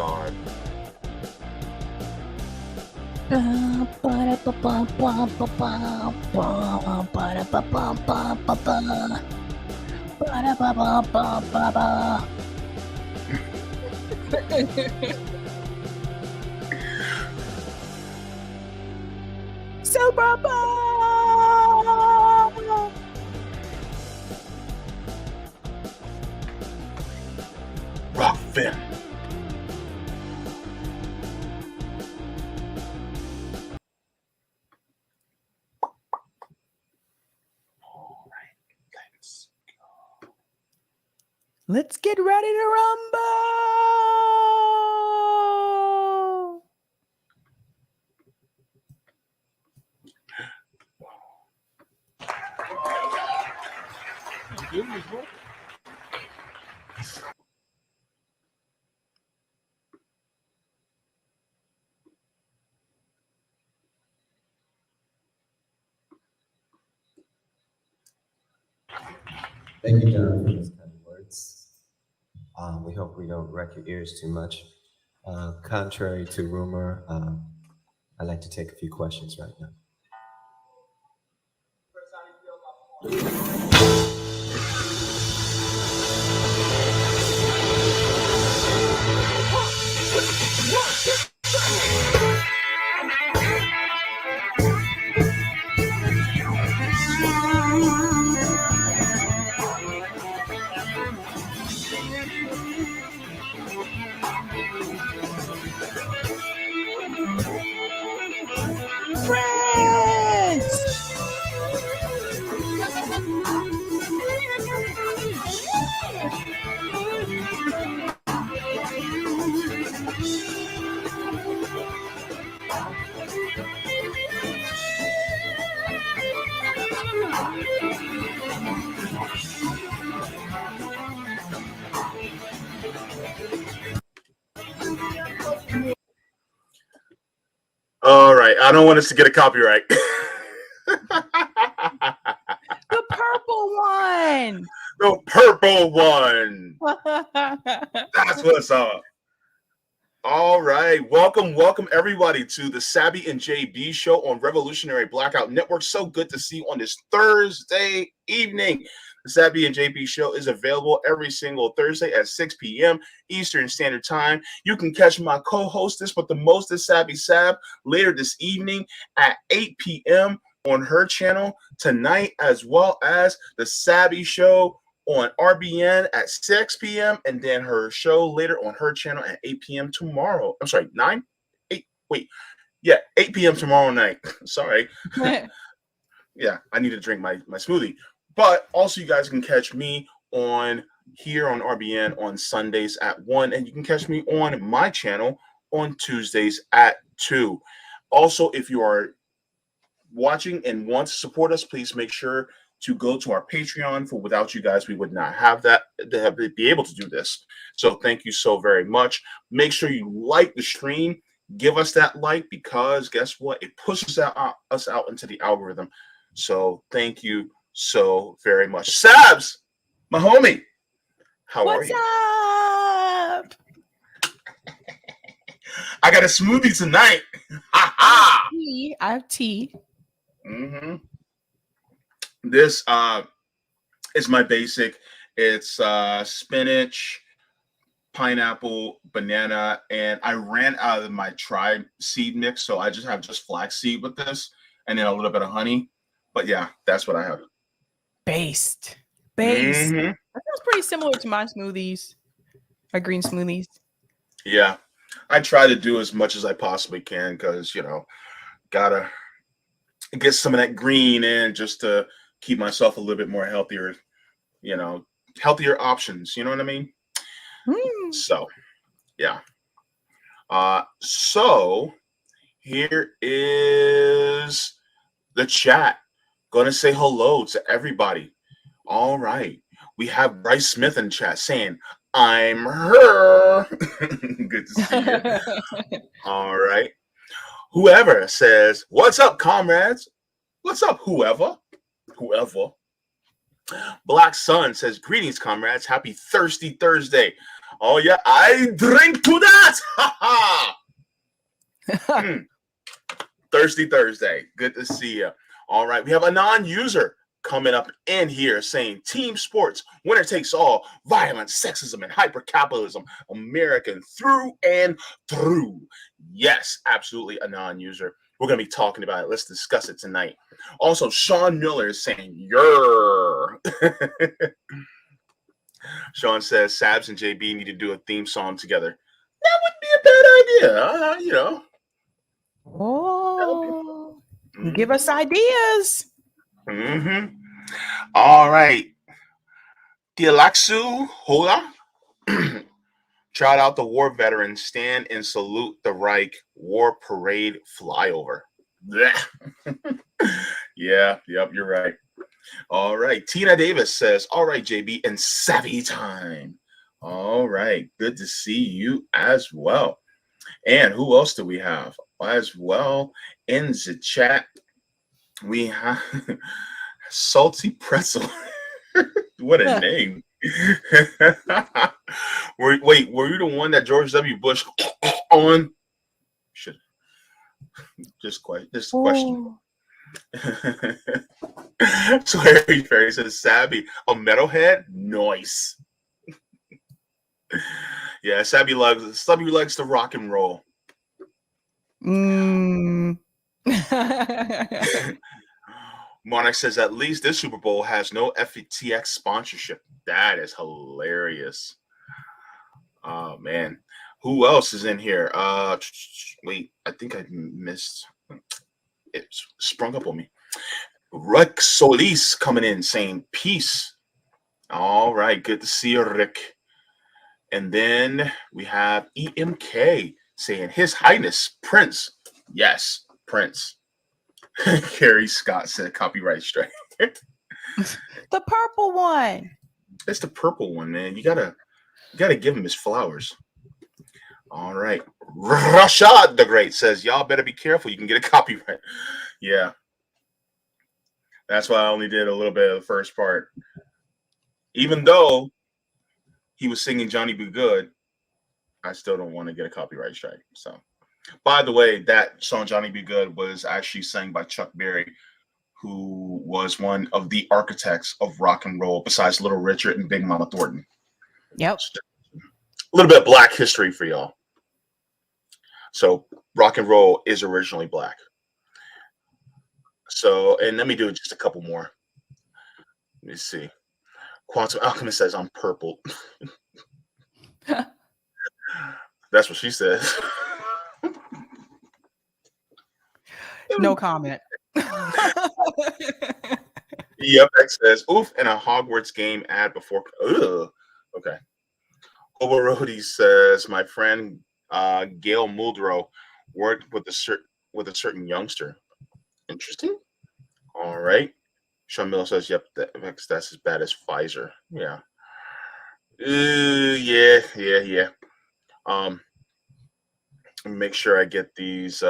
God. Super Bowl! Ruffin. Let's get ready to rumble. Thank you, John, for those kind of words. We hope we don't wreck your ears too much. Contrary to rumor, I'd like to take a few questions right now. All right. I don't want us to get a copyright. The purple one. The purple one. That's what's up. All right. Welcome everybody to the Sabby Jaybe show on Revolutionary Blackout Network. So good to see you on this Thursday evening. The Sabby Jaybe show is available every single Thursday at 6 p.m. Eastern Standard Time. You can catch my co-hostess with the mostest, Sabby Sab, later this evening at 8 p.m. on her channel tonight, as well as the Sabby show on RBN at 6 p.m. and then her show later on her channel at 8 p.m. tomorrow. I'm sorry, 9? 8? Wait. Yeah, 8 p.m. tomorrow night. Sorry. Yeah, I need to drink my smoothie. But also you guys can catch me on here on RBN on Sundays at 1, and you can catch me on my channel on Tuesdays at 2. Also, if you are watching and want to support us, please make sure to go to our Patreon. For without you guys, we would not have that to be able to do this. So thank you so very much. Make sure you like the stream. Give us that like, because guess what? It pushes us out into the algorithm. So thank you so very much. Sabs, my homie, how are you? What's up? I got a smoothie tonight. I have tea. Mm-hmm. This is my basic. It's spinach, pineapple, banana, and I ran out of my tribe seed mix, so I just have flaxseed with this, and then a little bit of honey. But yeah, that's what I have. Based. Mm-hmm. That sounds pretty similar to my smoothies, my green smoothies. Yeah, I try to do as much as I possibly can because gotta get some of that green in just to keep myself a little bit more healthier. Healthier options. You know what I mean? Hmm. So yeah. So here is the chat. Gonna say hello to everybody. All right. We have Bryce Smith in chat saying, I'm her. Good to see you. All right. Whoever says, what's up, comrades? What's up, whoever? Whoever. Black Sun says, greetings, comrades. Happy Thirsty Thursday. Oh, yeah. I drink to that. Ha ha. Thirsty Thursday. Good to see you. All right. We have a non-user coming up in here saying team sports, winner takes all, violence, sexism, and hypercapitalism, American through and through. Yes, absolutely a non-user. We're going to be talking about it. Let's discuss it tonight. Also, Sean Miller is saying, "Yer." Sean says, Sabs and JB need to do a theme song together. That wouldn't be a bad idea. Oh, give us ideas. Mm-hmm. All right. Dialaxu Hola. Shout out the war veterans. Stand and salute the Reich war parade flyover. Yeah, yep, you're right. All right. Tina Davis says, all right, JB, and Sabby time. All right. Good to see you as well. And who else do we have as well in the chat? We have Salty Pretzel. What a name. Wait, were you the one that George W. Bush on? Should just question. So Harry Ferry says, Sabby, a metalhead? Nice. Yeah, Sabby likes to rock and roll. Monarch says, at least this Super Bowl has no FTX sponsorship. That is hilarious. Oh, man. Who else is in here? Wait, I think I missed. It sprung up on me. Rick Solis coming in saying, peace. All right, good to see you, Rick. And then we have EMK saying, His Highness, Prince. Yes, Prince. Carrie Scott said, copyright strike. The purple one. It's the purple one, man. You gotta give him his flowers. All right. Rashad the Great says, y'all better be careful. You can get a copyright. Yeah. That's why I only did a little bit of the first part. Even though he was singing Johnny Be Good, I still don't want to get a copyright strike. So, by the way, that song Johnny Be Good was actually sang by Chuck Berry, who was one of the architects of rock and roll besides Little Richard and Big Mama Thornton. Yep. A little bit of black history for y'all. So rock and roll is originally black. So, and let me do just a couple more. Let me see. Quantum Alchemist says I'm purple. That's what she says. No comment. Yep, X says, oof, and a Hogwarts game ad before. Ugh. Okay. Global Roadie says, my friend Gail Muldrow worked with a certain youngster. Interesting. All right. Sean Miller says, yep, that's as bad as Pfizer. Yeah. Yeah. Make sure I get these. We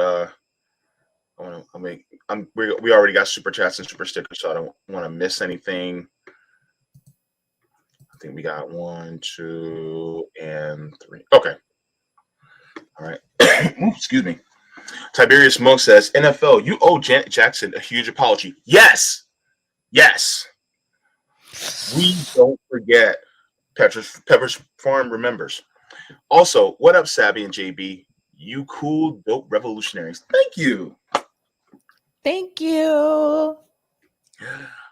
already got super chats and super stickers, so I don't want to miss anything. I think we got 1, 2, and 3. Okay. All right. Excuse me. Tiberius Monk says, NFL, you owe Janet Jackson a huge apology. Yes. We don't forget. Pepper's Farm remembers. Also, what up, Sabby and JB? You cool, dope revolutionaries. Thank you.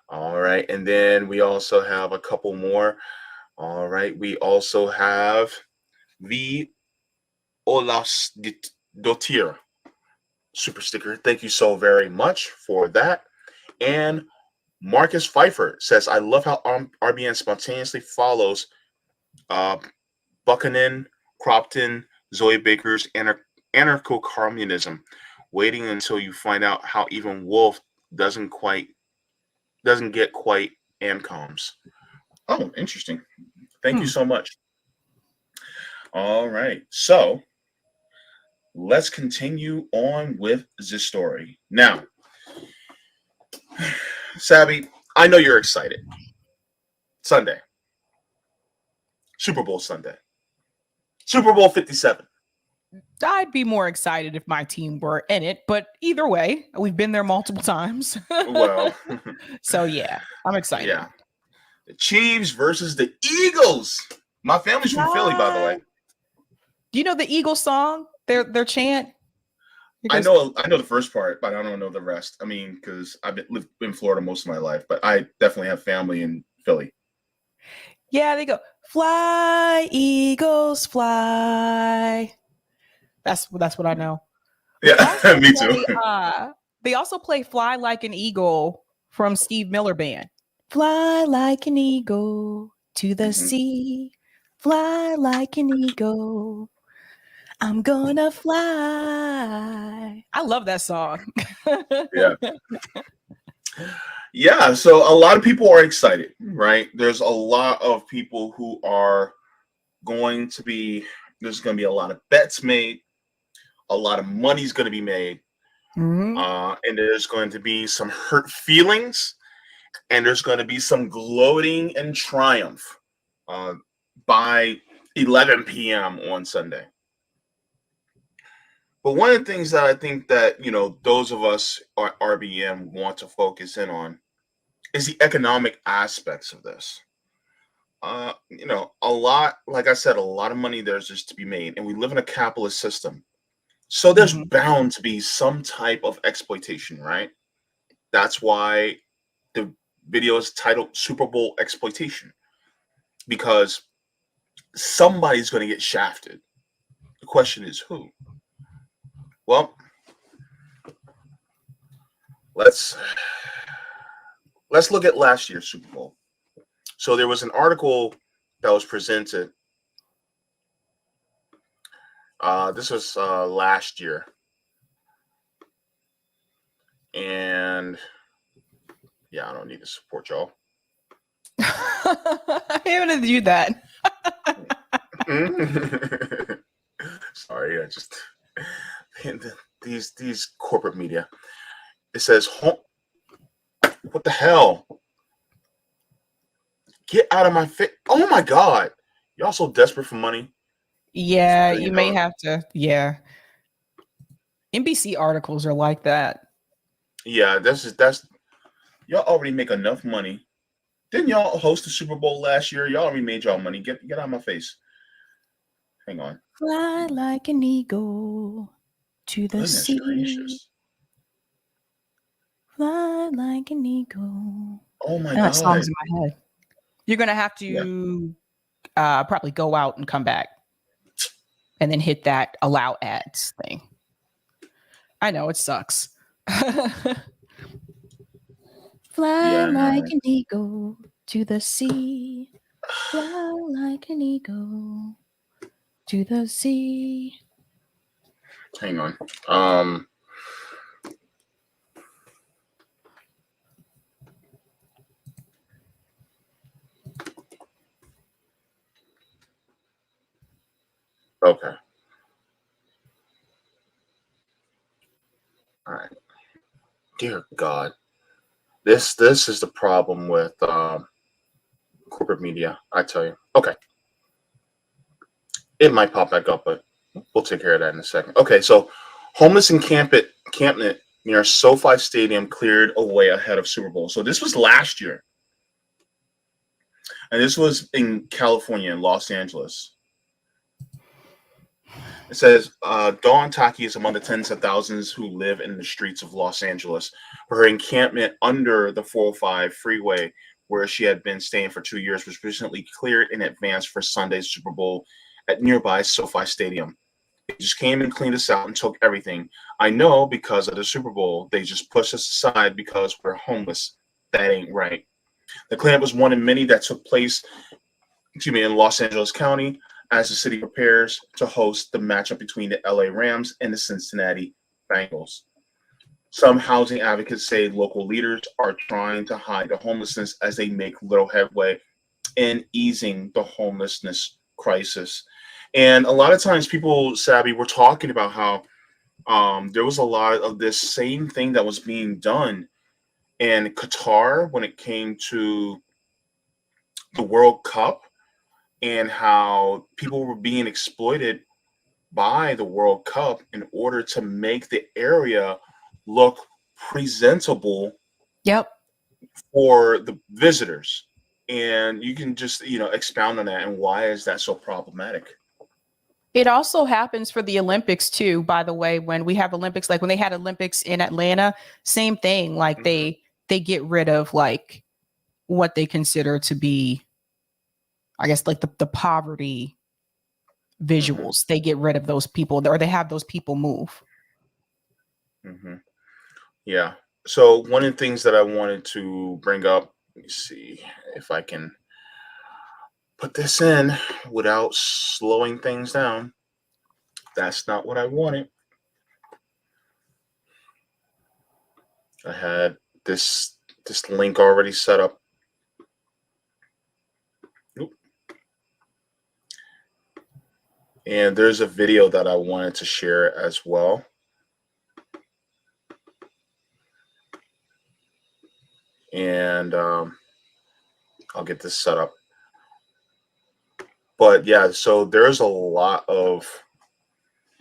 All right. And then we also have a couple more. All right. We also have the Olas Dotir super sticker. Thank you so very much for that. And Marcus Pfeiffer says, I love how RBN spontaneously follows Buchanan, Cropton, Zoe Baker's anarcho-communism, waiting until you find out how even Wolf doesn't get quite AMCOMs. Oh, interesting. Thank you so much. All right. So let's continue on with the story. Now, Sabby, I know you're excited. Sunday. Super Bowl Sunday. Super Bowl 57. I'd be more excited if my team were in it, but either way, we've been there multiple times. Well, so yeah, I'm excited. Yeah. The Chiefs versus the Eagles. My family's from Philly, by the way. Do you know the Eagles song? Their chant? I know the first part, but I don't know the rest. I mean, because I've lived in Florida most of my life, but I definitely have family in Philly. Yeah, they go, fly, Eagles, fly. That's what I know. Yeah, me too. They also play Fly Like an Eagle from Steve Miller Band. Fly like an eagle to the sea. Fly like an eagle. I'm gonna fly. I love that song. Yeah. Yeah, so a lot of people are excited, right? There's a lot of people who are there's going to be a lot of bets made, a lot of money's going to be made, and there's going to be some hurt feelings, and there's going to be some gloating and triumph by 11 p.m. on Sunday. But one of the things that I think that, those of us at RBM want to focus in on is the economic aspects of this. A lot, like I said, a lot of money there's just to be made, and we live in a capitalist system. So there's bound to be some type of exploitation, right? That's why the video is titled Super Bowl Exploitation, because somebody's going to get shafted. The question is who? Well, let's look at last year's Super Bowl. So there was an article that was presented. This was last year. And yeah, I don't need to support y'all. I haven't do that. Sorry, I just these corporate media. It says, what the hell? Get out of my face. Oh my God. Y'all so desperate for money. Yeah, you may have to. Yeah. NBC articles are like that. Yeah, that's y'all already make enough money. Didn't y'all host the Super Bowl last year? Y'all already made y'all money. Get out of my face. Hang on. Fly like an eagle to the sea. Gracious. Fly like an eagle. Oh my God. God. Songs in my head. You're gonna have to probably go out and come back, and then hit that allow ads thing. I know it sucks. Fly like an eagle to the sea. Fly like an eagle to the sea. Hang on. Okay. All right. Dear God. This is the problem with corporate media, I tell you. Okay. It might pop back up, but we'll take care of that in a second. Okay, so homeless encampment near SoFi Stadium cleared away ahead of Super Bowl. So this was last year. And this was in California, in Los Angeles. It says, Dawn Taki is among the tens of thousands who live in the streets of Los Angeles for her encampment under the 405 freeway, where she had been staying for 2 years, was recently cleared in advance for Sunday's Super Bowl at nearby SoFi Stadium. They just came and cleaned us out and took everything. I know because of the Super Bowl, they just pushed us aside because we're homeless. That ain't right. The cleanup was one of many that took place, in Los Angeles County as the city prepares to host the matchup between the LA Rams and the Cincinnati Bengals. Some housing advocates say local leaders are trying to hide the homelessness as they make little headway in easing the homelessness crisis. And a lot of times people, Sabby, were talking about how there was a lot of this same thing that was being done in Qatar when it came to the World Cup, and how people were being exploited by the World Cup in order to make the area look presentable Yep. for the visitors. And you can just, expound on that and why is that so problematic? It also happens for the Olympics too, by the way, when we have Olympics, like when they had Olympics in Atlanta, same thing. Like they get rid of like what they consider to be, I guess, like the poverty visuals. They get rid of those people, or they have those people move. Yeah. So one of the things that I wanted to bring up, let me see if I can put this in without slowing things down. That's not what I wanted. I had this link already set up. Oop. And there's a video that I wanted to share as well. And I'll get this set up. But yeah, so there's a lot of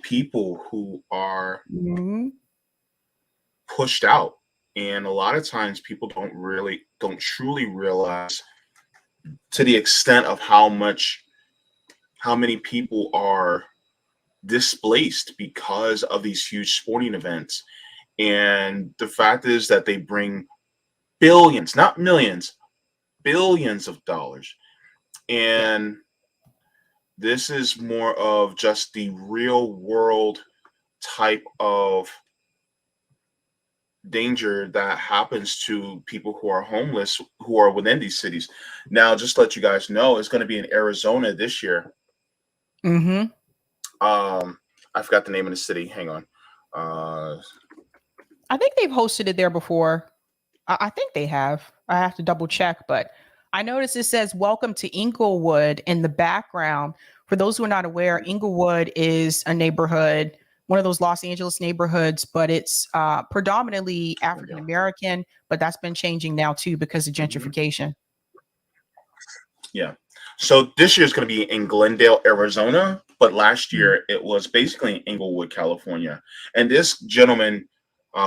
people who are pushed out. And a lot of times people don't truly realize to the extent of how many people are displaced because of these huge sporting events. And the fact is that they bring billions, not millions, billions of dollars. And this is more of just the real world type of danger that happens to people who are homeless, who are within these cities. Now, just to let you guys know, it's going to be in Arizona this year. I forgot the name of the city. Hang on. I think they've hosted it there before. I think they have. I have to double check, but I noticed it says "Welcome to Inglewood" in the background. For those who are not aware, Inglewood is a neighborhood, one of those Los Angeles neighborhoods, but it's predominantly African American. But that's been changing now too because of gentrification. Yeah. So this year is going to be in Glendale, Arizona, but last year it was basically in Inglewood, California. And this gentleman,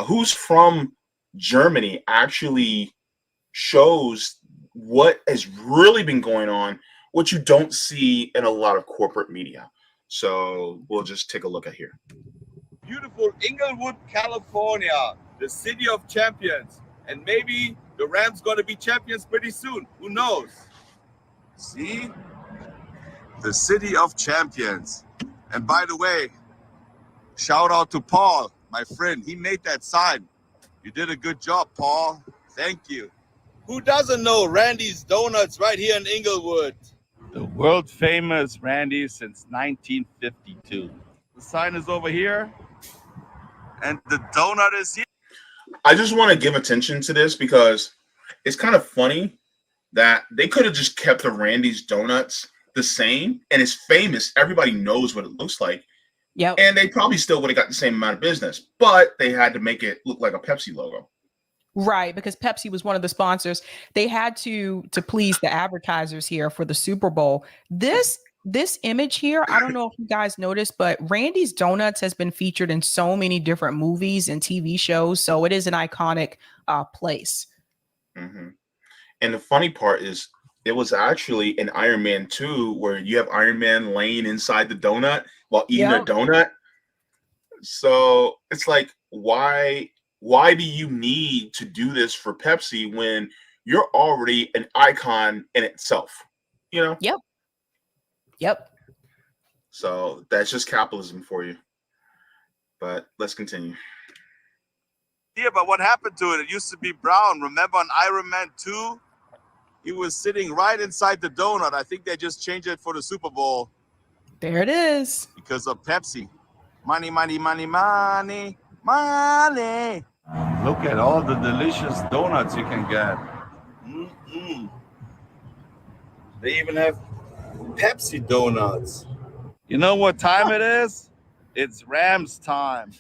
who's from Germany, actually shows what has really been going on, what you don't see in a lot of corporate media. So we'll just take a look at here. Beautiful Inglewood, California, the city of champions. And maybe the Rams going to be champions pretty soon. Who knows? See? The city of champions. And by the way, shout out to Paul, my friend. He made that sign. You did a good job, Paul. Thank you. Who doesn't know Randy's Donuts right here in Inglewood? The world famous Randy's since 1952. The sign is over here. And the donut is here. I just want to give attention to this because it's kind of funny that they could have just kept the Randy's Donuts the same, and it's famous. Everybody knows what it looks like. Yep. And they probably still would have got the same amount of business, but they had to make it look like a Pepsi logo. Right, because Pepsi was one of the sponsors. They had to please the advertisers here for the Super Bowl. This image here, I don't know if you guys noticed, but Randy's Donuts has been featured in so many different movies and TV shows. So it is an iconic place. And the funny part is it was actually in Iron Man 2 where you have Iron Man laying inside the donut while eating a donut. So it's like, why do you need to do this for Pepsi when you're already an icon in itself? You know? Yep. So that's just capitalism for you. But let's continue. Yeah, but what happened to it? It used to be brown. Remember on Iron Man 2? He was sitting right inside the donut. I think they just changed it for the Super Bowl. There it is. Because of Pepsi. Money, money, money, money, money. Look at all the delicious donuts you can get. They even have Pepsi donuts. You know what time it is? It's Rams time.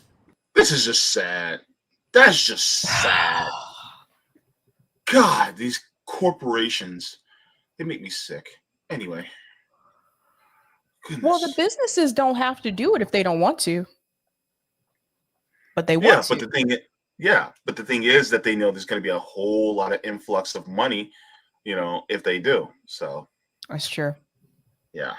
This is just sad. That's just sad. God, these corporations, they make me sick. Anyway. Goodness. Well, the businesses don't have to do it if they don't want to. But they want to. But the thing is that they know there's going to be a whole lot of influx of money, if they do. So that's true. Yeah.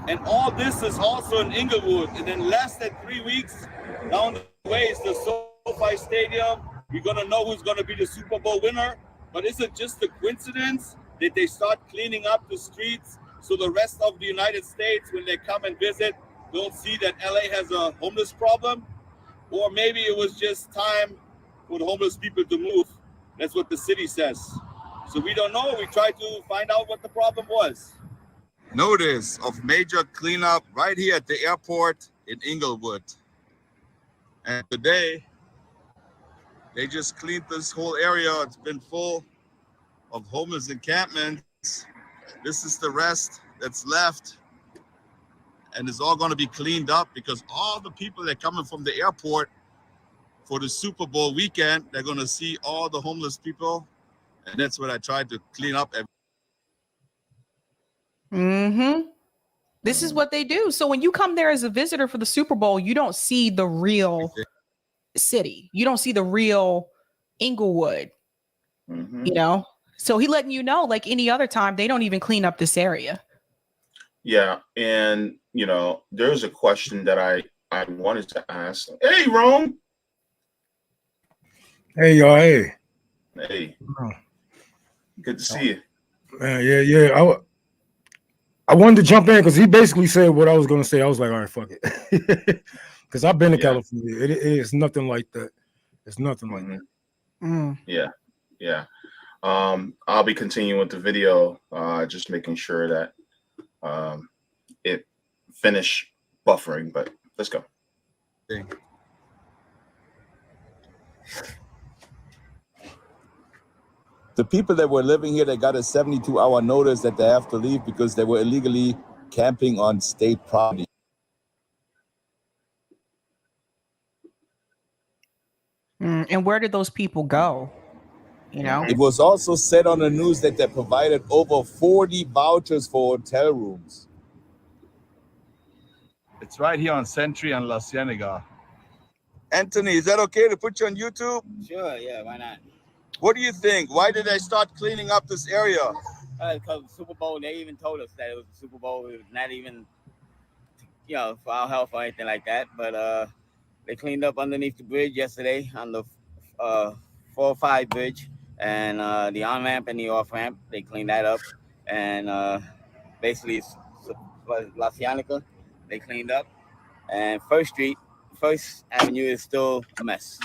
And all this is also in Inglewood. And in less than 3 weeks, down the way is the SoFi Stadium. We're going to know who's going to be the Super Bowl winner. But is it just a coincidence that they start cleaning up the streets so the rest of the United States, when they come and visit, don't see that LA has a homeless problem? Or maybe it was just time for the homeless people to move. That's what the city says. So we don't know. We try to find out what the problem was. Notice of major cleanup right here at the airport in Inglewood. And today, they just cleaned this whole area. It's been full of homeless encampments. This is the rest that's left. And it's all going to be cleaned up because all the people that are coming from the airport for the Super Bowl weekend, they're going to see all the homeless people. And that's what I tried to clean up. This is what they do. So when you come there as a visitor for the Super Bowl, you don't see the real city. You don't see the real Inglewood, So he letting you know, like any other time, they don't even clean up this area. Yeah. And, there's a question that I wanted to ask. Hey, Rome. Hey, y'all. Hey. Hey. Good to see you. Yeah. I wanted to jump in because he basically said what I was going to say. I was like, all right, fuck it. Because I've been to California. It is nothing like that. It's nothing like that. Yeah. I'll be continuing with the video, just making sure that it finish buffering, but let's go. The people that were living here, they got a 72-hour notice that they have to leave because they were illegally camping on state property. And where did those people go? It was also said on the news that they provided over 40 vouchers for hotel rooms. It's right here on Century and La Cienega. Anthony, is that okay to put you on YouTube? Sure, yeah, why not? What do you think? Why did they start cleaning up this area? Because the Super Bowl, they even told us that it was the Super Bowl. It was not even, for our health or anything like that. But they cleaned up underneath the bridge yesterday on the 405 bridge. And the on-ramp and the off-ramp, they cleaned that up. And basically, La Cienega, they cleaned up. And First Avenue is still a mess.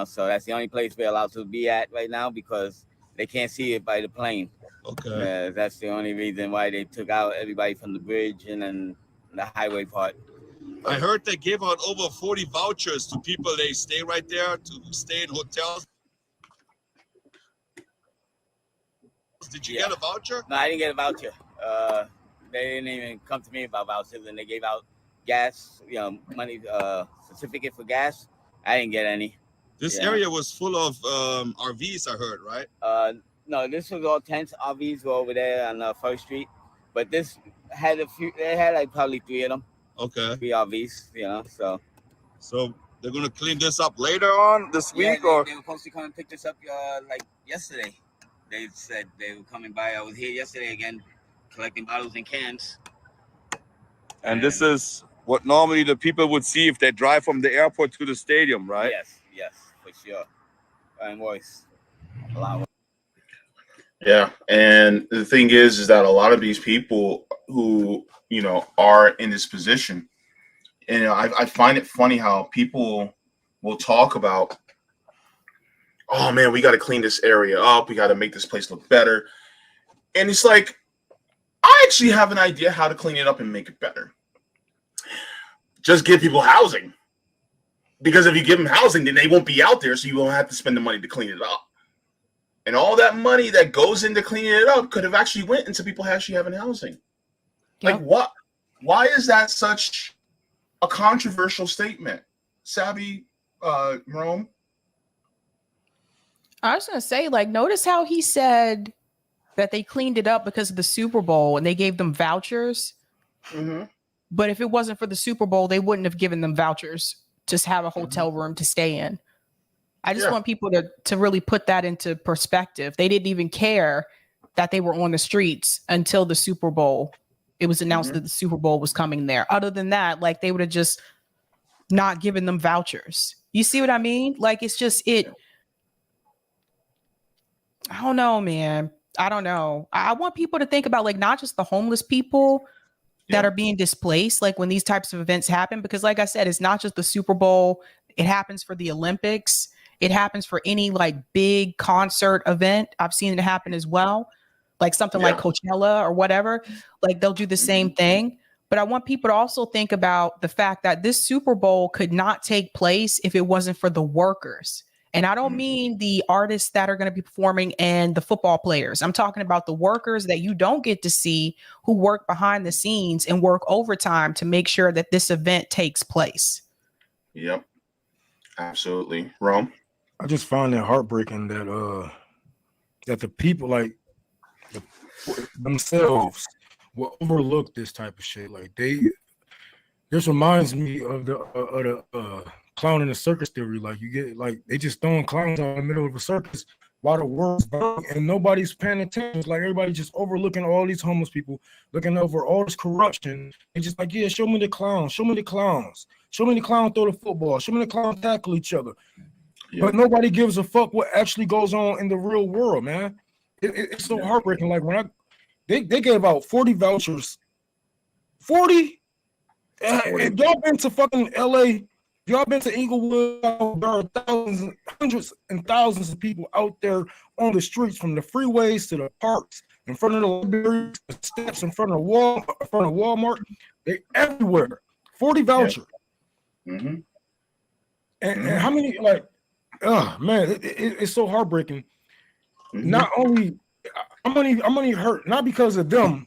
So that's the only place we're allowed to be at right now because they can't see it by the plane. Okay. That's the only reason why they took out everybody from the bridge and then the highway part. I heard they gave out over 40 vouchers to people. They stay right there to stay in hotels. Did you get a voucher? No, I didn't get a voucher. They didn't even come to me about vouchers, and they gave out gas, money, certificate for gas. I didn't get any. This area was full of RVs, I heard, right? No, this was all tents. RVs were over there on First Street, but this had a few. They had like probably 3 of them. Okay. 3 RVs, So they're gonna clean this up later on this week, or they were supposed to come and pick this up like yesterday. They said they were coming by. I was here yesterday again, collecting bottles and cans. And this is what normally the people would see if they drive from the airport to the stadium, right? Yes, for sure. And worse. A lot worse. Yeah, and the thing is that a lot of these people who are in this position, and I find it funny how people will talk about, oh man, we got to clean this area up, we got to make this place look better, and it's like, I actually have an idea how to clean it up and make it better. Just give people housing, because if you give them housing, then they won't be out there, so you won't have to spend the money to clean it up. And all that money that goes into cleaning it up could have actually went into people actually having housing. Yep. Like what? Why is that such a controversial statement? Sabby, Rome? I was going to say, like, notice how he said that they cleaned it up because of the Super Bowl and they gave them vouchers. Mm-hmm. But if it wasn't for the Super Bowl, they wouldn't have given them vouchers to have a hotel room to stay in. I just want people to really put that into perspective. They didn't even care that they were on the streets until the Super Bowl. It was announced that the Super Bowl was coming there. Other than that, like, they would have just not given them vouchers. You see what I mean? Like, it's just I don't know, man. I don't know. I want people to think about, like, not just the homeless people that are being displaced, like when these types of events happen, because like I said, it's not just the Super Bowl. It happens for the Olympics. It happens for any like big concert event. I've seen it happen as well. Like something like Coachella or whatever, like they'll do the same thing. But I want people to also think about the fact that this Super Bowl could not take place if it wasn't for the workers. And I don't mean the artists that are going to be performing and the football players. I'm talking about the workers that you don't get to see, who work behind the scenes and work overtime to make sure that this event takes place. Yep. Absolutely. Rome? I just find it heartbreaking that that the people like themselves will overlook this type of shit. Like this reminds me of the clown in the circus theory. Like you get like they just throwing clowns out in the middle of a circus while the world's burning and nobody's paying attention. It's like everybody just overlooking all these homeless people, looking over all this corruption. It's just like, yeah, show me the clowns, show me the clowns, show me the clown throw the football, show me the clown tackle each other. But nobody gives a fuck what actually goes on in the real world, man. It's so heartbreaking. Like when they gave out 40 vouchers. 40? If y'all been to fucking LA, y'all been to Inglewood, there are thousands, hundreds and thousands of people out there on the streets, from the freeways to the parks, in front of the libraries, the steps in front of Walmart. They everywhere. 40 vouchers. And how many, like, man, it's so heartbreaking. Not only I'm only hurt not because of them,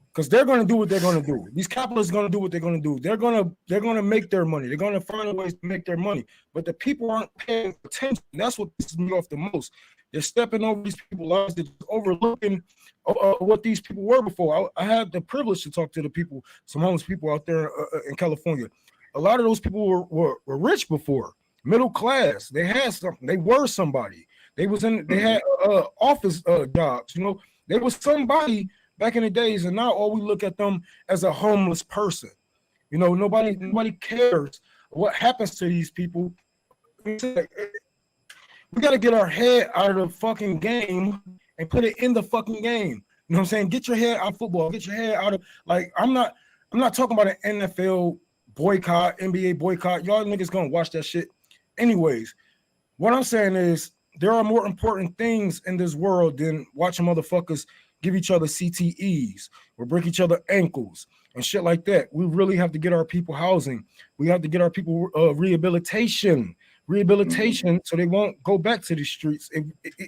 because they're going to do what they're going to do. These capitalists are going to do what they're going to do. They're going to make their money. They're going to find ways to make their money. But the people aren't paying attention. That's what pisses me off the most. They're stepping over these people's lives. They're overlooking what these people were before. I had the privilege to talk to the people, some homeless people out there in California. A lot of those people were rich before, middle class. They had something. They were somebody. They had office jobs. You know, they was somebody back in the days, and now all we look at them as a homeless person. You know, nobody cares what happens to these people. We got to get our head out of the fucking game and put it in the fucking game. You know what I'm saying? Get your head out of football. Get your head out of, like, I'm not talking about an NFL boycott, NBA boycott. Y'all niggas gonna watch that shit anyways. What I'm saying is there are more important things in this world than watching motherfuckers give each other CTEs or break each other ankles and shit like that. We really have to get our people housing. We have to get our people rehabilitation, so they won't go back to the streets.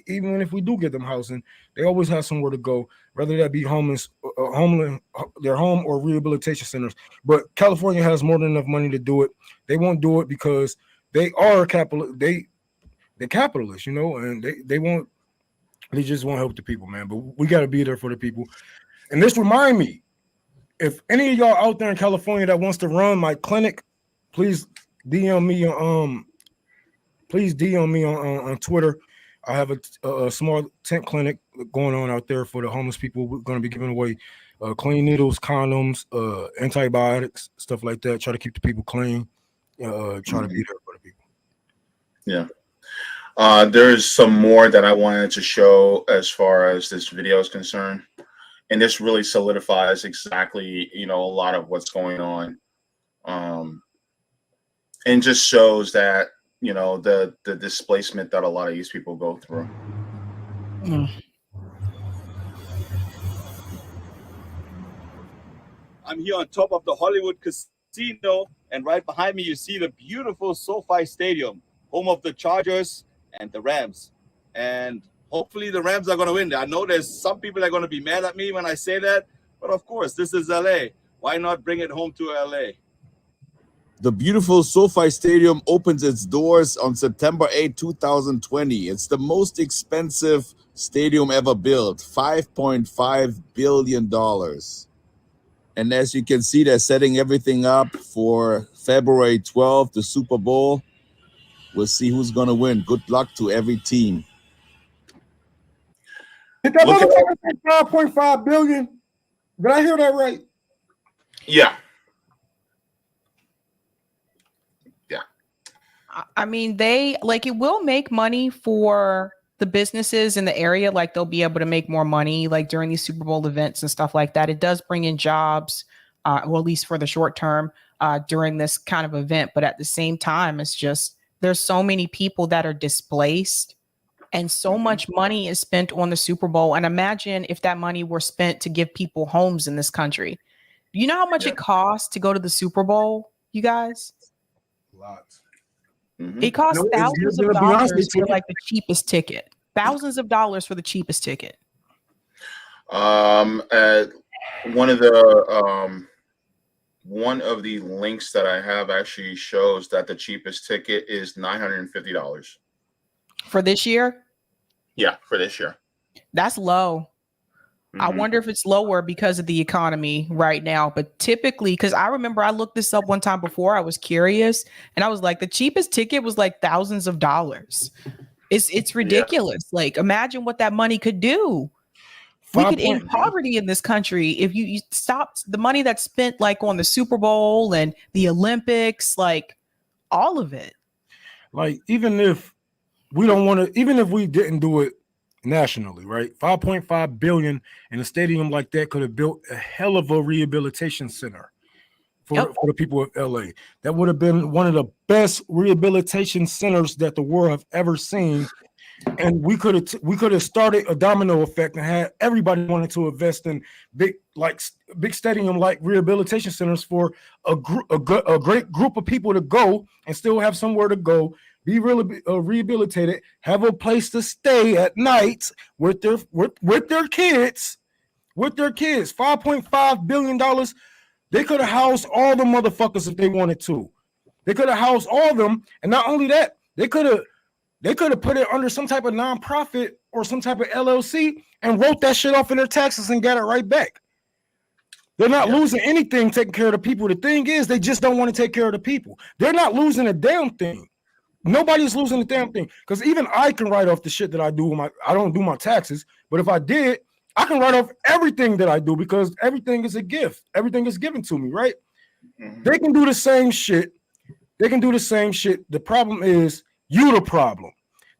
Even if we do get them housing, they always have somewhere to go, whether that be homeless, their home or rehabilitation centers. But California has more than enough money to do it. They won't do it because they are they're capitalists, you know, and they just won't help the people, man. But we got to be there for the people. And this remind me, if any of y'all out there in California that wants to run my clinic, please DM me on Twitter. I have a small tent clinic going on out there for the homeless people. We're going to be giving away clean needles, condoms, antibiotics, stuff like that. Try to keep the people clean. Try to be there for the people. Yeah. There's some more that I wanted to show as far as this video is concerned, and this really solidifies exactly, a lot of what's going on, and just shows that, the displacement that a lot of these people go through. I'm here on top of the Hollywood Casino, and right behind me you see the beautiful SoFi Stadium, home of the Chargers and the Rams. And hopefully the Rams are going to win. I know there's some people that are going to be mad at me when I say that, but of course, this is LA. Why not bring it home to LA? The beautiful SoFi Stadium opens its doors on September 8, 2020. It's the most expensive stadium ever built, $5.5 billion. And as you can see, they're setting everything up for February 12th, the Super Bowl. We'll see who's going to win. Good luck to every team. Did that motherfucker say 5.5 billion? Did I hear that right? Yeah. I mean, it will make money for the businesses in the area. Like, they'll be able to make more money, like during these Super Bowl events and stuff like that. It does bring in jobs, well, at least for the short term, during this kind of event. But at the same time, it's just, there's so many people that are displaced, and so much money is spent on the Super Bowl. And imagine if that money were spent to give people homes in this country. You know how much it costs to go to the Super Bowl, you guys? Lots. It costs thousands of dollars for like the cheapest ticket. Thousands of dollars for the cheapest ticket. One of the links that I have actually shows that the cheapest ticket is $950 for this year. Yeah, for this year. That's low. I wonder if it's lower because of the economy right now. But typically, because I remember I looked this up one time before, I was curious, and I was like, the cheapest ticket was like thousands of dollars. It's ridiculous. Yeah. Like, imagine what that money could do. We could end poverty in this country if you stopped the money that's spent like on the Super Bowl and the Olympics, like all of it. Like, even if we don't want to, even if we didn't do it nationally, right? 5.5 billion in a stadium like that could have built a hell of a rehabilitation center for the people of LA. That would have been one of the best rehabilitation centers that the world have ever seen. And we could have started a domino effect and had everybody wanted to invest in big stadium like rehabilitation centers for a great group of people to go and still have somewhere to go, be really rehabilitated, have a place to stay at night with their kids. $5.5 billion. They could have housed all the motherfuckers if they wanted to. They could have housed all of them, and not only that, they could have put it under some type of nonprofit or some type of LLC and wrote that shit off in their taxes and got it right back. They're not losing anything taking care of the people. The thing is, they just don't want to take care of the people. They're not losing a damn thing. Nobody's losing a damn thing. Because even I can write off the shit that I do. I don't do my taxes, but if I did, I can write off everything that I do because everything is a gift. Everything is given to me, right? They can do the same shit. The problem is, you the problem.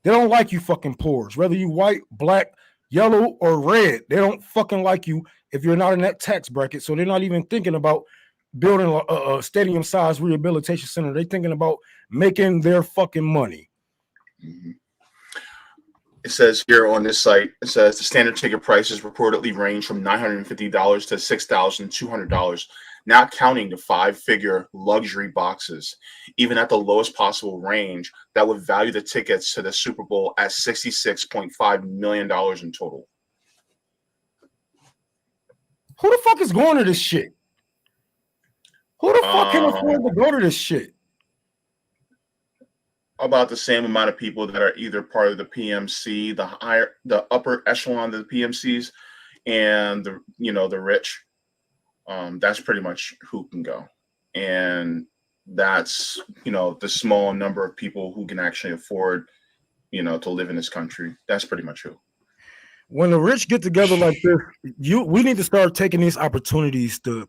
They don't like you fucking poors, whether you white, black, yellow, or red. They don't fucking like you if you're not in that tax bracket. So they're not even thinking about building a stadium-sized rehabilitation center. They're thinking about making their fucking money. It says here on this site, it says the standard ticket prices reportedly range from $950 to $6,200. Not counting the 5-figure luxury boxes. Even at the lowest possible range, that would value the tickets to the Super Bowl at $66.5 million in total. Who the fuck is going to this shit? Who the fuck can afford to go to this shit? About the same amount of people that are either part of the PMC, the upper echelon of the PMCs, and the rich. That's pretty much who can go. And that's, the small number of people who can actually afford, to live in this country. That's pretty much who. when the rich get together like this, we need to start taking these opportunities to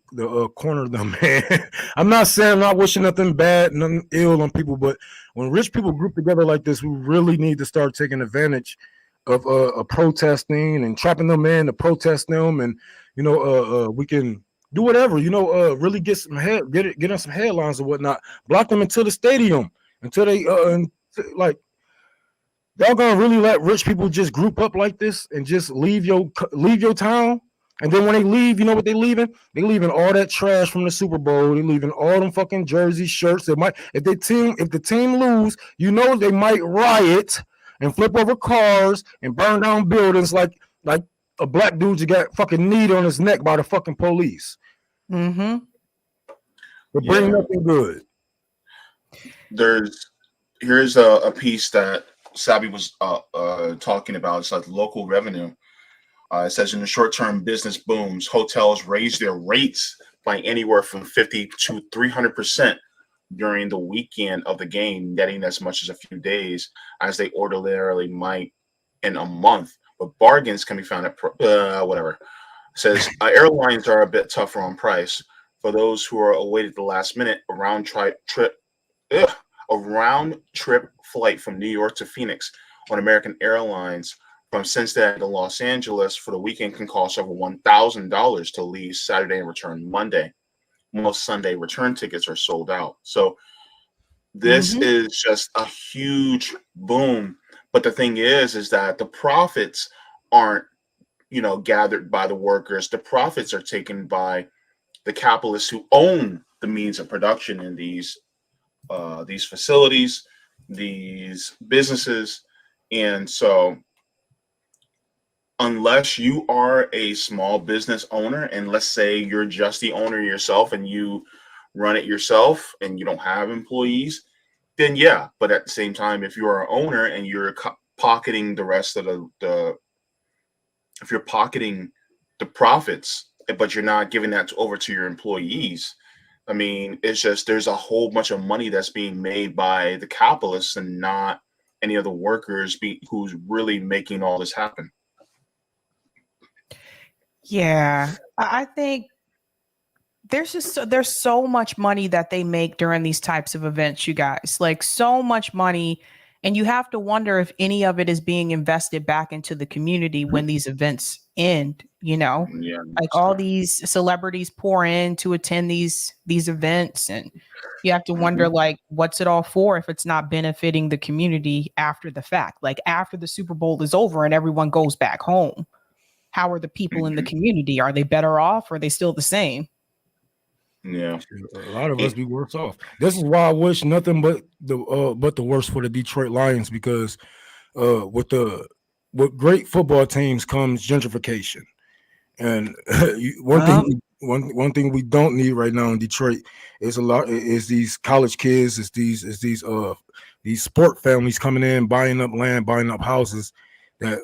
corner them, man. I'm not wishing nothing bad, nothing ill on people, but when rich people group together like this, we really need to start taking advantage of protesting and trapping them in to protest them, and we can do whatever, really get on some headlines or whatnot, block them into the stadium until they like. Y'all gonna really let rich people just group up like this and just leave your town? And then when they leave, you know what they leaving? They leaving all that trash from the Super Bowl. They leaving all them fucking jersey shirts. They might, if the team lose, they might riot and flip over cars and burn down buildings like a black dude just got fucking kneed on his neck by the fucking police. Mm-hmm. But bring nothing good. Here's a piece that Sabby was talking about. It's like local revenue. It says in the short term, business booms. Hotels raise their rates by anywhere from 50 to 300% during the weekend of the game, netting as much as a few days as they ordinarily might in a month. But bargains can be found at whatever. It says airlines are a bit tougher on price for those who are awaited the last minute. A round trip flight from New York to Phoenix on American Airlines from Cincinnati to Los Angeles for the weekend can cost over $1,000 to leave Saturday and return Monday. Most Sunday return tickets are sold out. So this is just a huge boom. But the thing is that the profits aren't, gathered by the workers. The profits are taken by the capitalists who own the means of production in these facilities, these businesses. And so unless you are a small business owner, and let's say you're just the owner yourself and you run it yourself and you don't have employees, then yeah. But at the same time, if you're an owner and you're pocketing the rest of if you're pocketing the profits, but you're not giving that over to your employees, I mean, it's just there's a whole bunch of money that's being made by the capitalists and not any of the workers who's really making all this happen. Yeah, I think there's so much money that they make during these types of events, you guys, like so much money. And you have to wonder if any of it is being invested back into the community when these events end, like all these celebrities pour in to attend these events. And you have to wonder, like, what's it all for if it's not benefiting the community after the fact? Like after the Super Bowl is over and everyone goes back home, how are the people in the community? Are they better off or are they still the same? Yeah, a lot of us be worse off. This is why I wish nothing but the worst for the Detroit Lions, because with great football teams comes gentrification, and one thing we don't need right now in Detroit is these college kids, is these sport families coming in, buying up land, buying up houses that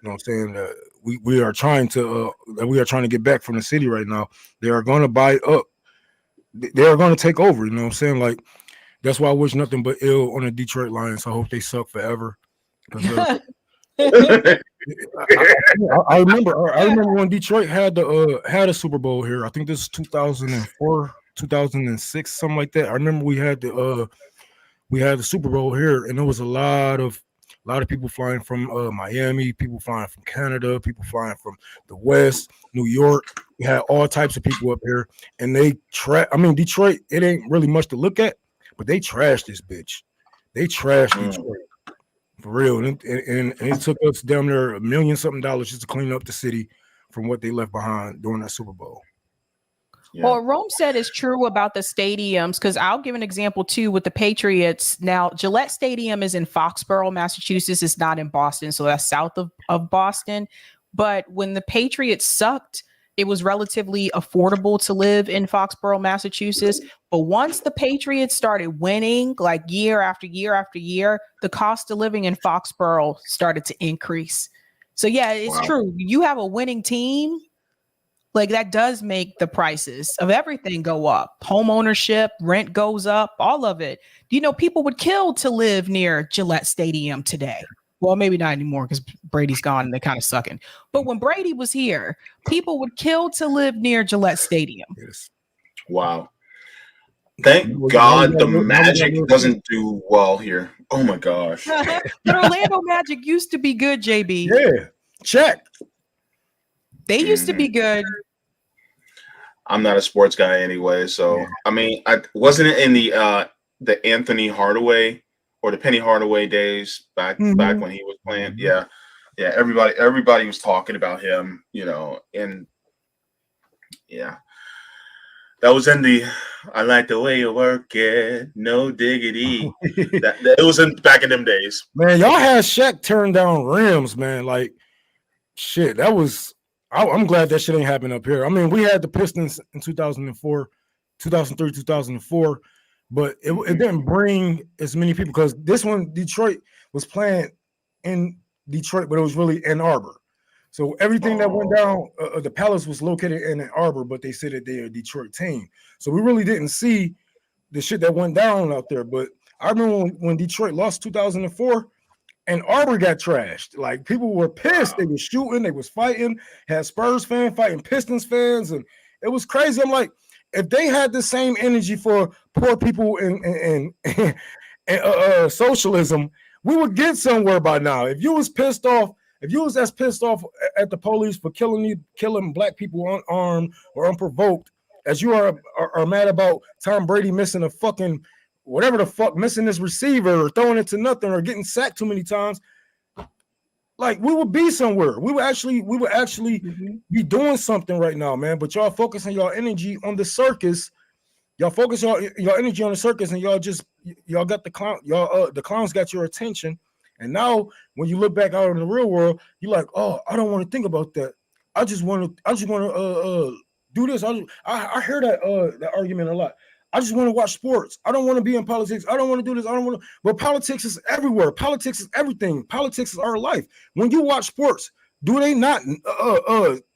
what I'm saying, we are trying to get back from the city right now. They are going to buy up. They are going to take over. You know what I'm saying? Like, that's why I wish nothing but ill on the Detroit Lions. I hope they suck forever. I remember when Detroit had a Super Bowl here. I think this is 2004, 2006, something like that. I remember we had the Super Bowl here, and there was a lot of people flying from Miami, people flying from Canada, people flying from the West, New York. We had all types of people up here, and Detroit, it ain't really much to look at, but they trashed this bitch. They trashed Detroit for real, and it took us down there $1 million something just to clean up the city from what they left behind during that Super Bowl. Yeah. Well, Rome said is true about the stadiums, because I'll give an example too with the Patriots. Now, Gillette Stadium is in Foxborough, Massachusetts. It's not in Boston, so that's south of Boston. But when the Patriots sucked, it was relatively affordable to live in Foxborough, Massachusetts. But once the Patriots started winning, like year after year after year, the cost of living in Foxborough started to increase. So yeah, it's true. You have a winning team, like that does make the prices of everything go up. Home ownership, rent goes up, all of it. Do you know people would kill to live near Gillette Stadium today? Well, maybe not anymore because Brady's gone and they're kind of sucking. But when Brady was here, people would kill to live near Gillette Stadium. Yes. Wow. Thank God the Magic doesn't do well here. Oh my gosh. But Orlando Magic used to be good, JB. Yeah. Check. They used to be good. I'm not a sports guy anyway, so I mean, I wasn't it in the Anthony Hardaway or the Penny Hardaway days back when he was playing. Yeah. Everybody was talking about him, you know, and yeah. That was in the I like the way you work it, no diggity. that it was in back in them days. Man, y'all had Shaq turn down rims, man. Like shit, that was I'm glad that shit ain't happening up here. I mean, we had the Pistons in 2004, 2003, 2004, but it didn't bring as many people because this one, Detroit was playing in Detroit, but it was really Ann Arbor. So everything that went down, the Palace was located in Ann Arbor, but they said that they're a Detroit team. So we really didn't see the shit that went down out there. But I remember when Detroit lost 2004, Ann Arbor got trashed. Like people were pissed. They were shooting, they was fighting, had Spurs fans fighting Pistons fans, and it was crazy. I'm like, if they had the same energy for poor people and socialism, we would get somewhere by now. If you was pissed off, if you was as pissed off at the police for killing black people unarmed or unprovoked as you are mad about Tom Brady missing a fucking whatever the fuck, missing this receiver or throwing it to nothing or getting sacked too many times, like we would be somewhere. We would actually be doing something right now, man. But y'all focusing y'all energy on the circus. Y'all focus y'all energy on the circus, and y'all got the clown. The clowns got your attention. And now, when you look back out in the real world, you're like, oh, I don't want to think about that. I just want to do this. I hear that argument a lot. I just want to watch sports. I don't want to be in politics. I don't want to do this. I don't want to. But politics is everywhere. Politics is everything. Politics is our life. When you watch sports, do they not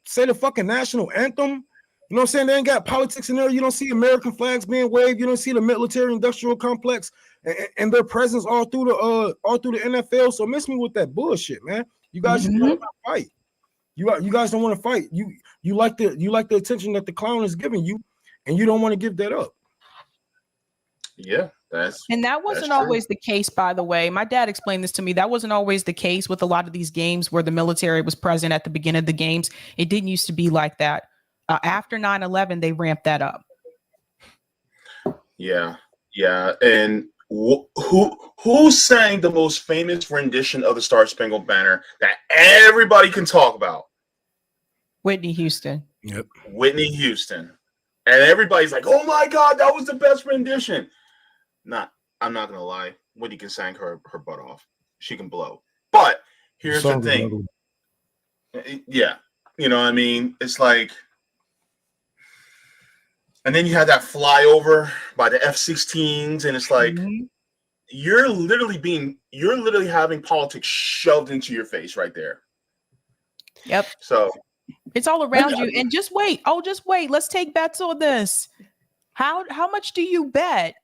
say the fucking national anthem? You know what I'm saying? They ain't got politics in there. You don't see American flags being waved. You don't see the military-industrial complex and their presence all through the NFL. So miss me with that bullshit, man. You guys just don't want to fight. You guys don't want to fight. You like the attention that the clown is giving you, and you don't want to give that up. Yeah, and that wasn't always the case, by the way. My dad explained this to me. That wasn't always the case with a lot of these games where the military was present at the beginning of the games. It didn't used to be like that. After 9/11, they ramped that up. Yeah. And who sang the most famous rendition of the Star Spangled Banner that everybody can talk about? Whitney Houston. Yep. Whitney Houston. And everybody's like, oh my God, that was the best rendition. I'm not gonna lie. Whitney can sing her butt off. She can blow. But here's the thing. Yeah. You know what I mean? It's like, and then you have that flyover by the F-16s, and it's like you're literally having politics shoved into your face right there. Yep. So it's all around you. And just wait. Let's take bets on this. How much do you bet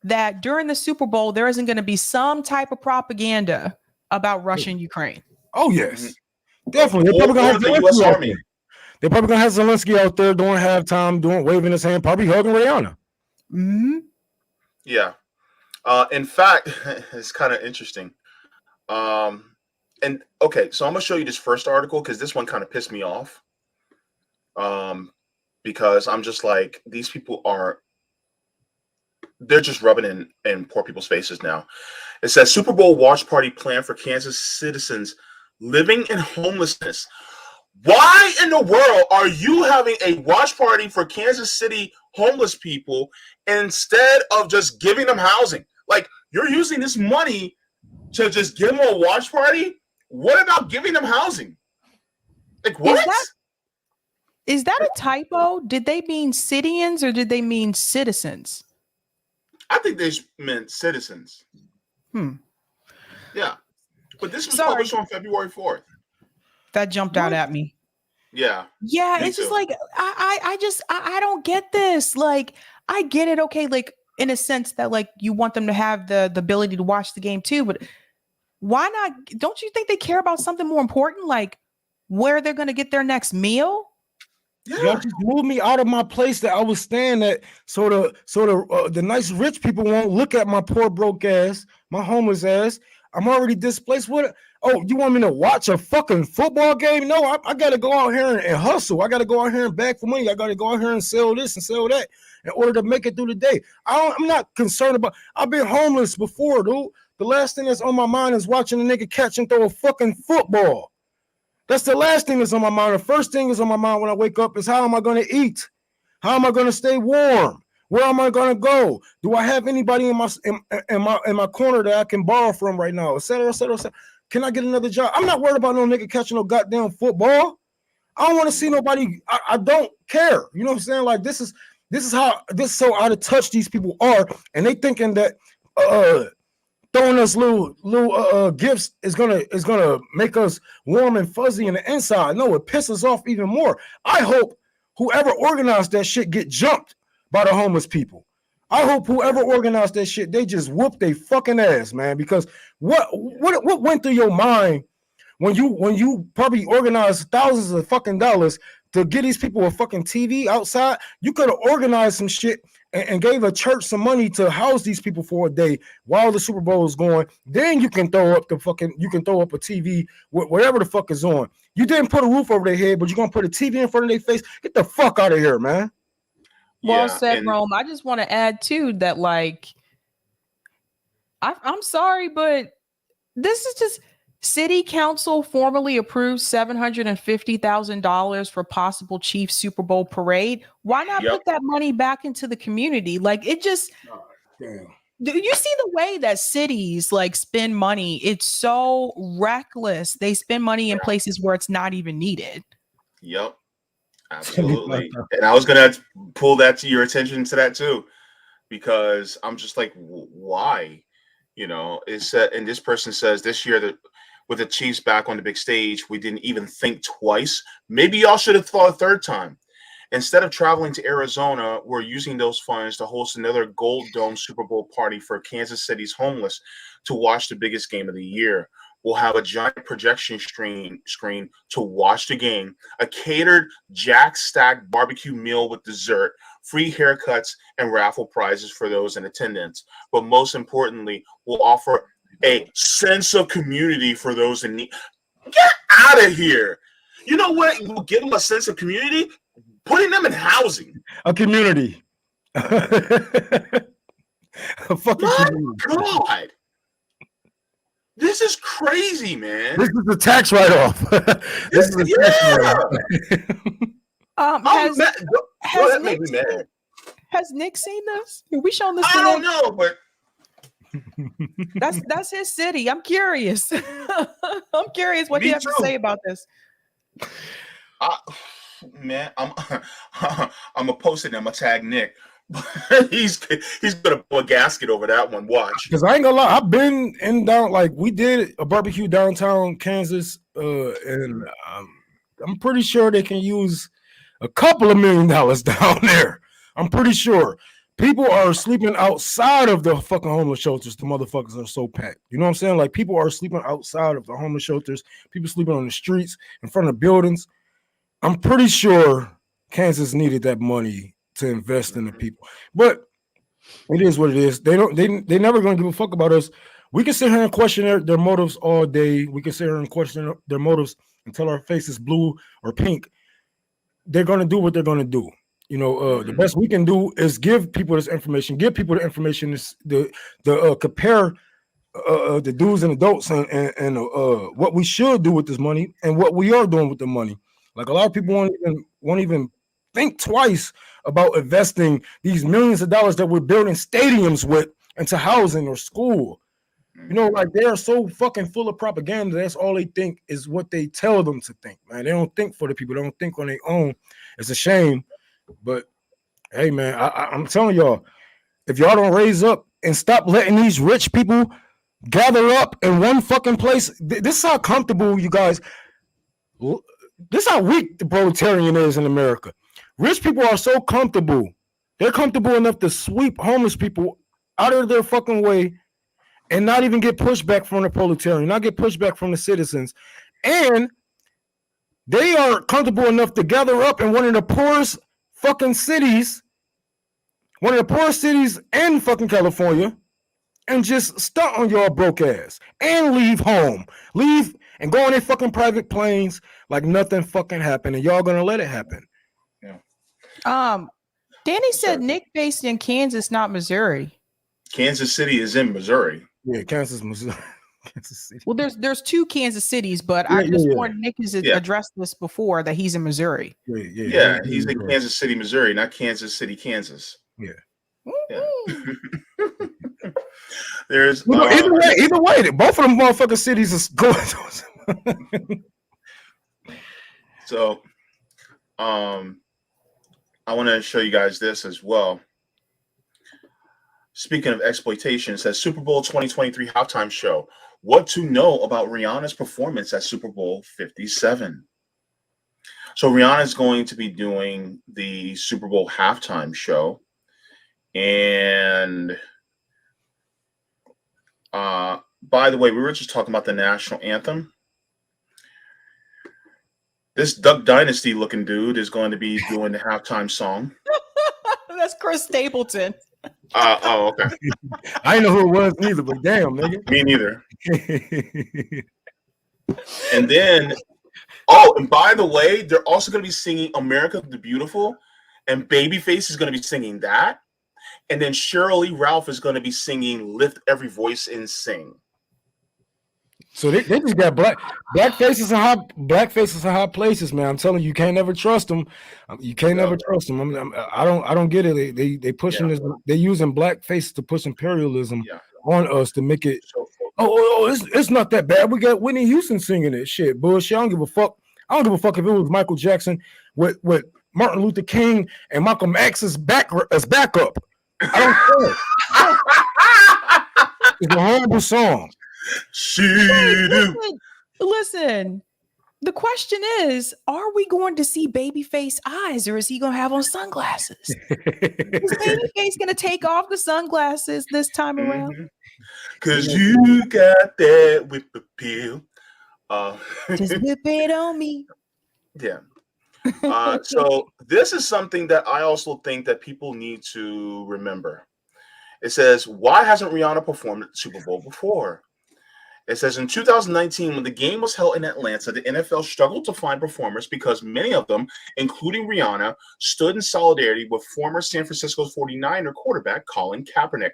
that during the Super Bowl there isn't going to be some type of propaganda about Russia and Ukraine? Oh yes, definitely. They're probably gonna have the U.S. Army. They're probably gonna have Zelensky out there doing halftime, waving his hand, probably hugging Rihanna. Yeah. In fact, it's kind of interesting. And okay, so I'm gonna show you this first article because this one kind of pissed me off. Because I'm just like, these people they're just rubbing in poor people's faces now. It says Super Bowl watch party plan for Kansas citizens living in homelessness. Why in the world are you having a watch party for Kansas City homeless people instead of just giving them housing? Like, you're using this money to just give them a watch party? What about giving them housing? Like, what? Is that a typo? Did they mean citizens or did they mean citizens? I think they meant citizens. Yeah. But this was published on February 4th. That jumped out at me. Yeah. Yeah, it's just like I don't get this. Like, I get it, okay, like in a sense that like you want them to have the ability to watch the game too, but why not? Don't you think they care about something more important, like where they're going to get their next meal? Yeah. Y'all just moved me out of my place that I was staying at, so the nice rich people won't look at my poor broke ass, my homeless ass. I'm already displaced. What? Oh, you want me to watch a fucking football game? No, I got to go out here and hustle. I got to go out here and beg for money. I got to go out here and sell this and sell that in order to make it through the day. I'm not concerned about. I've been homeless before, dude. The last thing that's on my mind is watching a nigga catch and throw a fucking football. That's the last thing that's on my mind. The first thing that's on my mind when I wake up is how am I going to eat? How am I going to stay warm? Where am I going to go? Do I have anybody in my corner that I can borrow from right now? Et cetera, et cetera, et cetera. Can I get another job? I'm not worried about no nigga catching no goddamn football. I don't want to see nobody. I don't care. You know what I'm saying? Like this is so out of touch these people are, and they thinking that throwing us little gifts is gonna make us warm and fuzzy in the inside. No, it pisses off even more. I hope whoever organized that shit get jumped by the homeless people. I hope whoever organized that shit, they just whoop their fucking ass, man. Because what went through your mind when you probably organized thousands of fucking dollars to get these people a fucking TV outside? You could have organized some shit and gave a church some money to house these people for a day while the Super Bowl is going. Then you can throw up a TV with whatever the fuck is on. You didn't put a roof over their head, but you're gonna put a TV in front of their face. Get the fuck out of here, man. Well said, Rome. I just want to add too that, like, I'm sorry, but this is just city council formally approved $750,000 for possible Chiefs Super Bowl parade. Why not put that money back into the community? Like, it just, damn. Do you see the way that cities like spend money? It's so reckless. They spend money in places where it's not even needed. Yep. Absolutely. And I was going to pull that to your attention to that too, because I'm just like, why? You know, and this person says this year that with the Chiefs back on the big stage, we didn't even think twice. Maybe y'all should have thought a third time. Instead of traveling to Arizona, we're using those funds to host another Gold Dome Super Bowl party for Kansas City's homeless to watch the biggest game of the year. We'll have a giant projection screen to watch the game, a catered Jack Stack barbecue meal with dessert, free haircuts, and raffle prizes for those in attendance. But most importantly, we'll offer a sense of community for those in need. Get out of here. You know what? We'll give them a sense of community, putting them in housing. A community. A fucking community. God. This is crazy, man. This is the tax write-off. This is the tax write-off. Has Nick seen this? Have we shown this? I don't know, but that's his city. I'm curious. I'm curious what you have to say about this. Man, I'm gonna post it. I'm gonna tag Nick. he's gonna pull a gasket over that one. Watch, because I ain't gonna lie, I've been in down, like, we did a barbecue downtown Kansas, and I'm pretty sure they can use a couple of $1 million down there. I'm pretty sure people are sleeping outside of the fucking homeless shelters. The motherfuckers are so packed. You know what I'm saying? Like, people are sleeping outside of the homeless shelters. People sleeping on the streets in front of buildings. I'm pretty sure Kansas needed that money to invest in the people, but it is what it is. They never gonna give a fuck about us. We can sit here and question their motives all day. We can sit here and question their motives until our face is blue or pink. They're gonna do what they're gonna do. You know, the best we can do is give people this information. Give people the information. Compare the do's and the don'ts and what we should do with this money and what we are doing with the money. Like, a lot of people won't even think twice about investing these millions of dollars that we're building stadiums with into housing or school. You know, like, they are so fucking full of propaganda. That's all they think is what they tell them to think, man. They don't think for the people. They don't think on their own. It's a shame. But hey, man, I'm telling y'all, if y'all don't raise up and stop letting these rich people gather up in one fucking place, this is how comfortable you guys. This is how weak the proletarian is in America. Rich people are so comfortable. They're comfortable enough to sweep homeless people out of their fucking way and not even get pushback from the proletarian, not get pushback from the citizens. And they are comfortable enough to gather up in one of the poorest fucking cities, one of the poorest cities in fucking California, and just stunt on your broke ass and leave home. Leave and go on their fucking private planes like nothing fucking happened, and y'all gonna let it happen. Yeah. Danny said Nick based in Kansas, not Missouri. Kansas City is in Missouri. Yeah, Kansas, Missouri. Kansas City. Well, there's two Kansas cities, but I just warned Nick has addressed this before that he's in Missouri. Yeah, he's in Kansas City, Missouri, not Kansas City, Kansas. Yeah. There's either way, both of them motherfucking cities is going. So, I want to show you guys this as well. Speaking of exploitation, it says Super Bowl 2023 halftime show. What to know about Rihanna's performance at Super Bowl 57. So Rihanna is going to be doing the Super Bowl halftime show. And by the way, we were just talking about the national anthem. This Duck Dynasty looking dude is going to be doing the halftime song. That's Chris Stapleton. Oh, okay. I didn't know who it was either, but damn, nigga. Me neither. And then, and by the way, they're also going to be singing America the Beautiful, and Babyface is going to be singing that. And then Shirley Ralph is going to be singing Lift Every Voice and Sing. So they just got black faces in high places, man. I'm telling you, you can't never trust them. You can't never trust them. I don't get it. They pushing this. They're using black faces to push imperialism on us to make it. It's not that bad. We got Whitney Houston singing it. Shit, bullshit. I don't give a fuck. I don't give a fuck if it was Michael Jackson with Martin Luther King and Malcolm X as backup. I don't care. It's a horrible song. Listen, the question is, are we going to see Babyface eyes, or is he going to have on sunglasses? Is Babyface going to take off the sunglasses this time around? Because you got that whip appeal. Just whip it on me. Yeah. So this is something that I also think that people need to remember. It says, why hasn't Rihanna performed at the Super Bowl before? It says in 2019, when the game was held in Atlanta, the NFL struggled to find performers because many of them, including Rihanna, stood in solidarity with former San Francisco 49er quarterback Colin Kaepernick.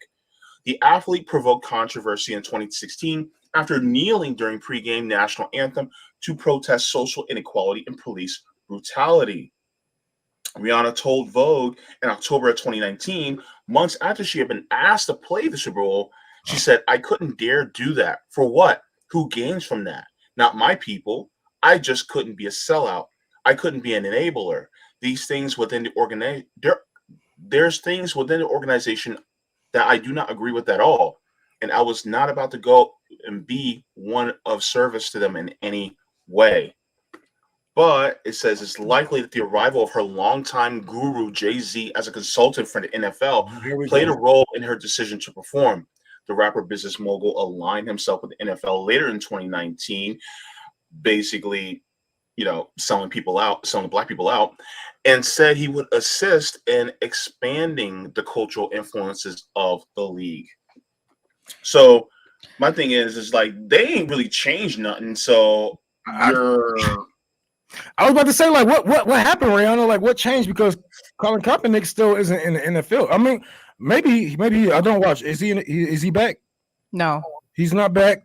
The athlete provoked controversy in 2016 after kneeling during pregame national anthem to protest social inequality and police brutality. Rihanna told Vogue in October of 2019, months after she had been asked to play the Super Bowl, she said, "I couldn't dare do that. For what? Who gains from that? Not my people. I just couldn't be a sellout. I couldn't be an enabler. These things within the organization, there's things within the organization that I do not agree with at all. And I was not about to go and be one of service to them in any way." But it says it's likely that the arrival of her longtime guru, Jay-Z, as a consultant for the NFL played a role in her decision to perform. The rapper business mogul aligned himself with the NFL later in 2019, basically, selling black people out, and said he would assist in expanding the cultural influences of the league. So my thing is like, they ain't really changed nothing. So I was about to say, like, what happened, Rihanna? Like, what changed? Because Colin Kaepernick still isn't in the NFL. I mean, maybe I don't watch. Is he back? No, he's not back.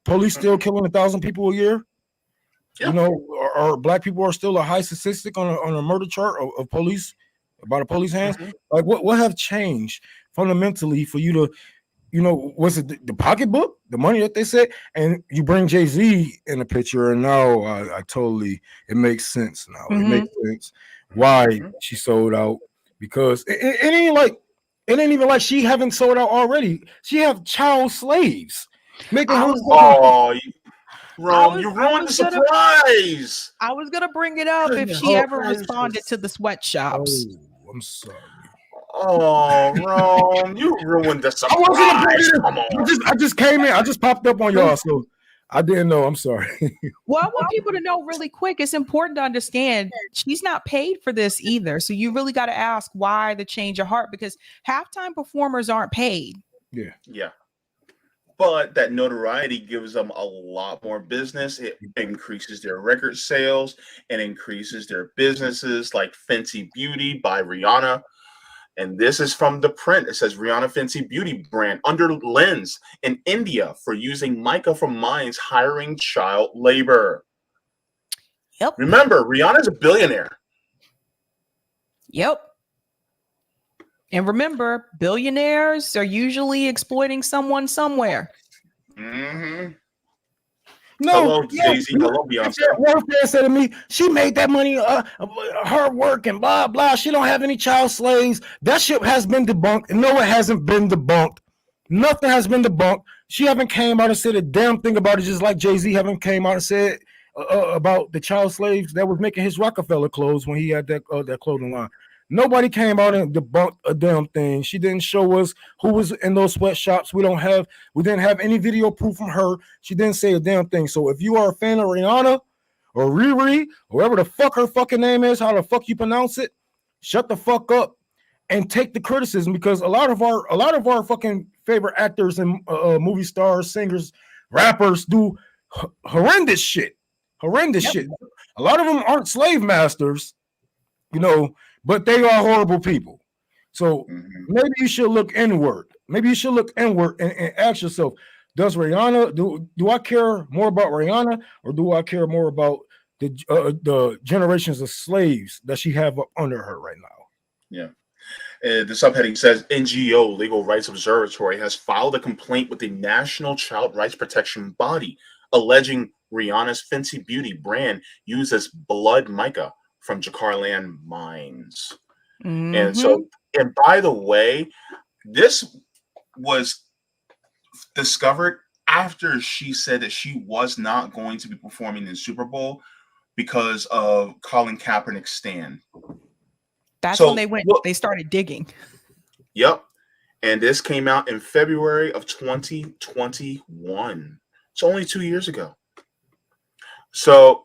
Police still killing 1,000 people a year. Yeah. Our black people are still a high statistic on a murder chart of police, by the police hands. Mm-hmm. Like, what have changed fundamentally for you to, was it the pocketbook, the money that they said, and you bring Jay-Z in the picture, and now it makes sense now. Mm-hmm. It makes sense why she sold out, because it ain't even like she haven't sold out already. She have child slaves making her. You ruined the surprise. I was gonna bring it up if she ever responded to the sweatshops. Oh, I'm sorry. Oh, Rome, you ruined the I wasn't surprise. a Come on. I just came in. I just popped up on y'all, so I didn't know. I'm sorry. Well, I want people to know really quick. It's important to understand she's not paid for this either. So you really got to ask why the change of heart, because halftime performers aren't paid. Yeah. Yeah. But that notoriety gives them a lot more business. It increases their record sales and increases their businesses like Fenty Beauty by Rihanna. And this is from the print. It says Rihanna Fenty Beauty brand under lens in India for using mica from mines hiring child labor. Yep. Remember, Rihanna's a billionaire. Yep. And remember, billionaires are usually exploiting someone somewhere. Mm-hmm. No, Hello, Jay-Z. Hello, Beyonce. One fan said to me, she made that money, hard work and blah, blah. She don't have any child slaves. That shit has been debunked. No, it hasn't been debunked. Nothing has been debunked. She haven't came out and said a damn thing about it, just like Jay-Z haven't came out and said about the child slaves that was making his Rockefeller clothes when he had that clothing line. Nobody came out and debunked a damn thing. She didn't show us who was in those sweatshops. We didn't have any video proof from her. She didn't say a damn thing. So if you are a fan of Rihanna or Riri, whoever the fuck her fucking name is, how the fuck you pronounce it, shut the fuck up and take the criticism, because a lot of our fucking favorite actors and movie stars, singers, rappers do horrendous shit. Shit. A lot of them aren't slave masters, but they are horrible people. So maybe you should look inward. Maybe you should look inward and ask yourself, does Rihanna, do I care more about Rihanna, or do I care more about the generations of slaves that she have up under her right now? Yeah. The subheading says NGO Legal Rights Observatory has filed a complaint with the National Child Rights Protection Body, alleging Rihanna's Fenty Beauty brand uses blood mica from Jacarland mines. Mm-hmm. And by the way, this was discovered after she said that she was not going to be performing in Super Bowl because of Colin Kaepernick's stand. That's when they started digging. Yep. And this came out in February of 2021. It's only 2 years ago. So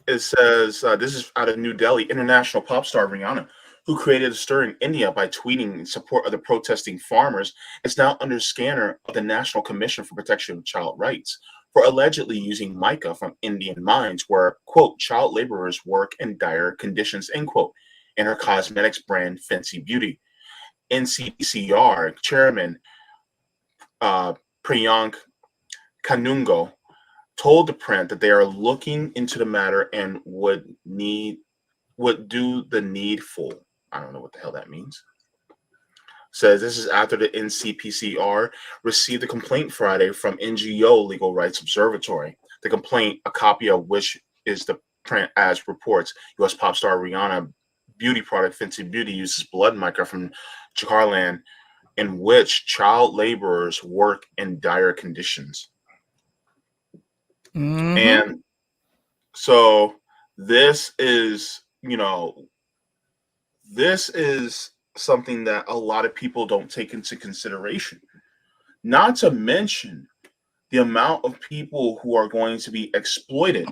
it says, this is out of New Delhi, international pop star Rihanna, who created a stir in India by tweeting in support of the protesting farmers, is now under scanner of the National Commission for Protection of Child Rights for allegedly using mica from Indian mines where, quote, child laborers work in dire conditions, end quote, in her cosmetics brand Fenty Beauty. NCCR chairman Priyank Kanungo told the print that they are looking into the matter and would do the needful. I don't know what the hell that means. Says this is after the NCPCR received a complaint Friday from NGO Legal Rights Observatory. The complaint, a copy of which is the print as reports, U.S. pop star Rihanna beauty product Fenty Beauty uses blood mica from Jacarland, in which child laborers work in dire conditions. Mm-hmm. And so this is something that a lot of people don't take into consideration. Not to mention the amount of people who are going to be exploited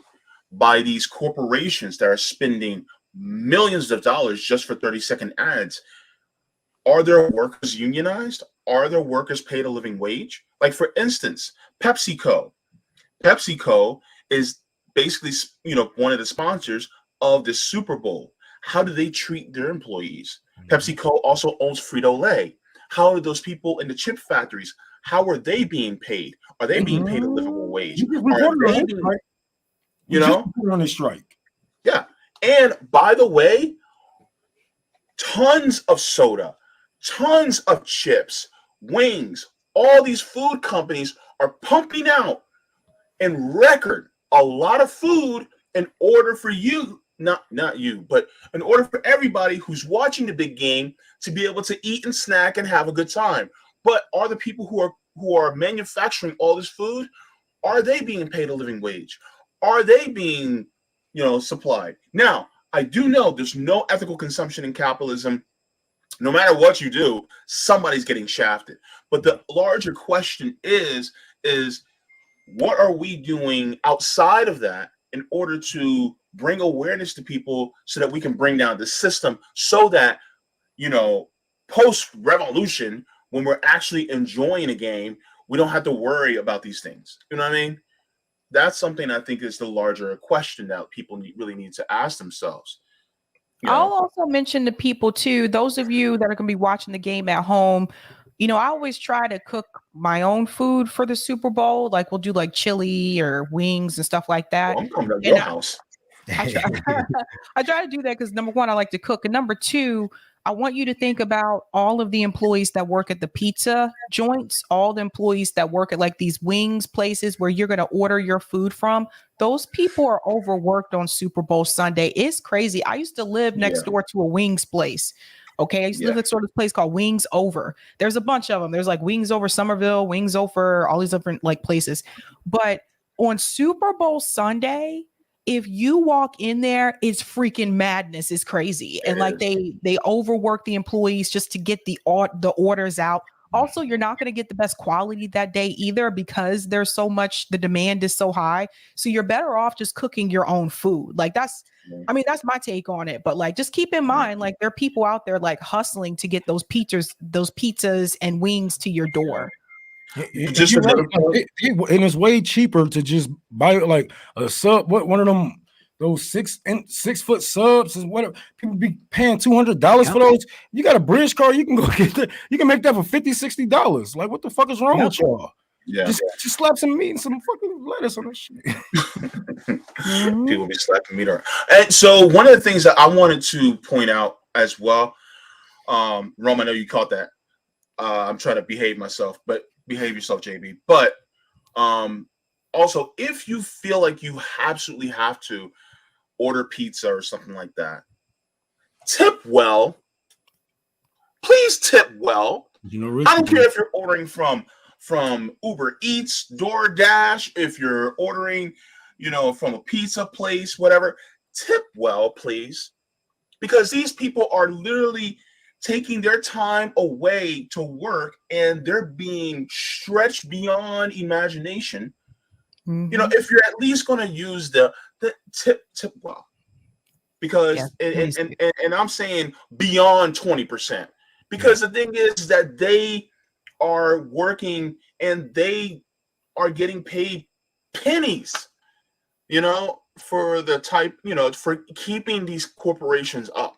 by these corporations that are spending millions of dollars just for 30-second ads. Are their workers unionized? Are their workers paid a living wage? Like, for instance, PepsiCo. PepsiCo is basically, one of the sponsors of the Super Bowl. How do they treat their employees? PepsiCo also owns Frito-Lay. How are those people in the chip factories? How are they being paid? Are they being paid a livable wage? On a strike. Yeah. And by the way, tons of soda, tons of chips, wings, all these food companies are pumping out in record a lot of food in order for you, not you, but in order for everybody who's watching the big game to be able to eat and snack and have a good time. But are the people who are manufacturing all this food, are they being paid a living wage? Are they being, supplied? Now, I do know there's no ethical consumption in capitalism No matter what you do, somebody's getting shafted. But the larger question is what are we doing outside of that in order to bring awareness to people so that we can bring down the system so that, post-revolution, when we're actually enjoying a game, we don't have to worry about these things. You know what I mean? That's something I think is the larger question that people really need to ask themselves. I'll also mention to people too, those of you that are going to be watching the game at home, I always try to cook my own food for the Super Bowl. Like we'll do like chili or wings and stuff like that. Well, I'm coming to your house. I try to do that because number one, I like to cook. And number two, I want you to think about all of the employees that work at the pizza joints, all the employees that work at like these wings places where you're going to order your food from. Those people are overworked on Super Bowl Sunday. It's crazy. I used to live next door to a wings place. Okay. I used to live next door to this place called Wings Over. There's a bunch of them. There's like Wings Over Somerville, Wings Over, all these different like places. But on Super Bowl Sunday, if you walk in there, it's freaking madness. It's crazy. And like they overwork the employees just to get the orders out. Also, you're not going to get the best quality that day either because there's so much, the demand is so high. So you're better off just cooking your own food. Like that's my take on it. But like, just keep in mind, like there are people out there like hustling to get those pizzas and wings to your door. And it's way cheaper to just buy like a sub. One of them, those 6 foot subs is whatever. People be paying $200 for those. You got a bridge card, you can go get that. You can make that for $50-$60. Like, what the fuck is wrong with y'all? Yeah, just slap some meat and some fucking lettuce on that shit. People be slapping meat around. And so one of the things that I wanted to point out as well, Rome, I know you caught that. I'm trying to behave myself, but behave yourself, JB. But also, if you feel like you absolutely have to order pizza or something like that, tip well. Please tip well. I don't care if you're ordering from Uber Eats, DoorDash, if you're ordering, from a pizza place, whatever. Tip well, please, because these people are literally taking their time away to work and they're being stretched beyond imagination. If you're at least going to use the tip well, because and I'm saying beyond 20%, because the thing is that they are working and they are getting paid pennies, for the type, for keeping these corporations up.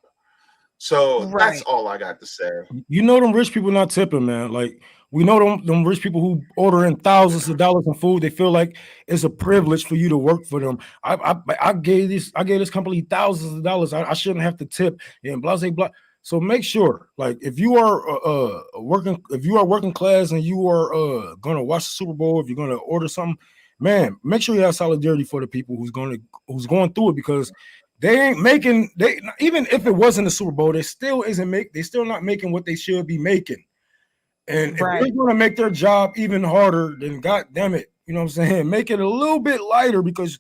So that's all I got to say. Them rich people not tipping, man. Like we know them rich people who order in thousands of dollars in food. They feel like it's a privilege for you to work for them. I gave this company thousands of dollars. I shouldn't have to tip and blah blah blah. So make sure, like, if you are working class and you are gonna watch the Super Bowl, if you're gonna order something, man, make sure you have solidarity for the people who's going through it, because they ain't making. Even if it wasn't the Super Bowl, they still not making what they should be making. And if they're going to make their job even harder, then God damn it, you know what I'm saying? Make it a little bit lighter, because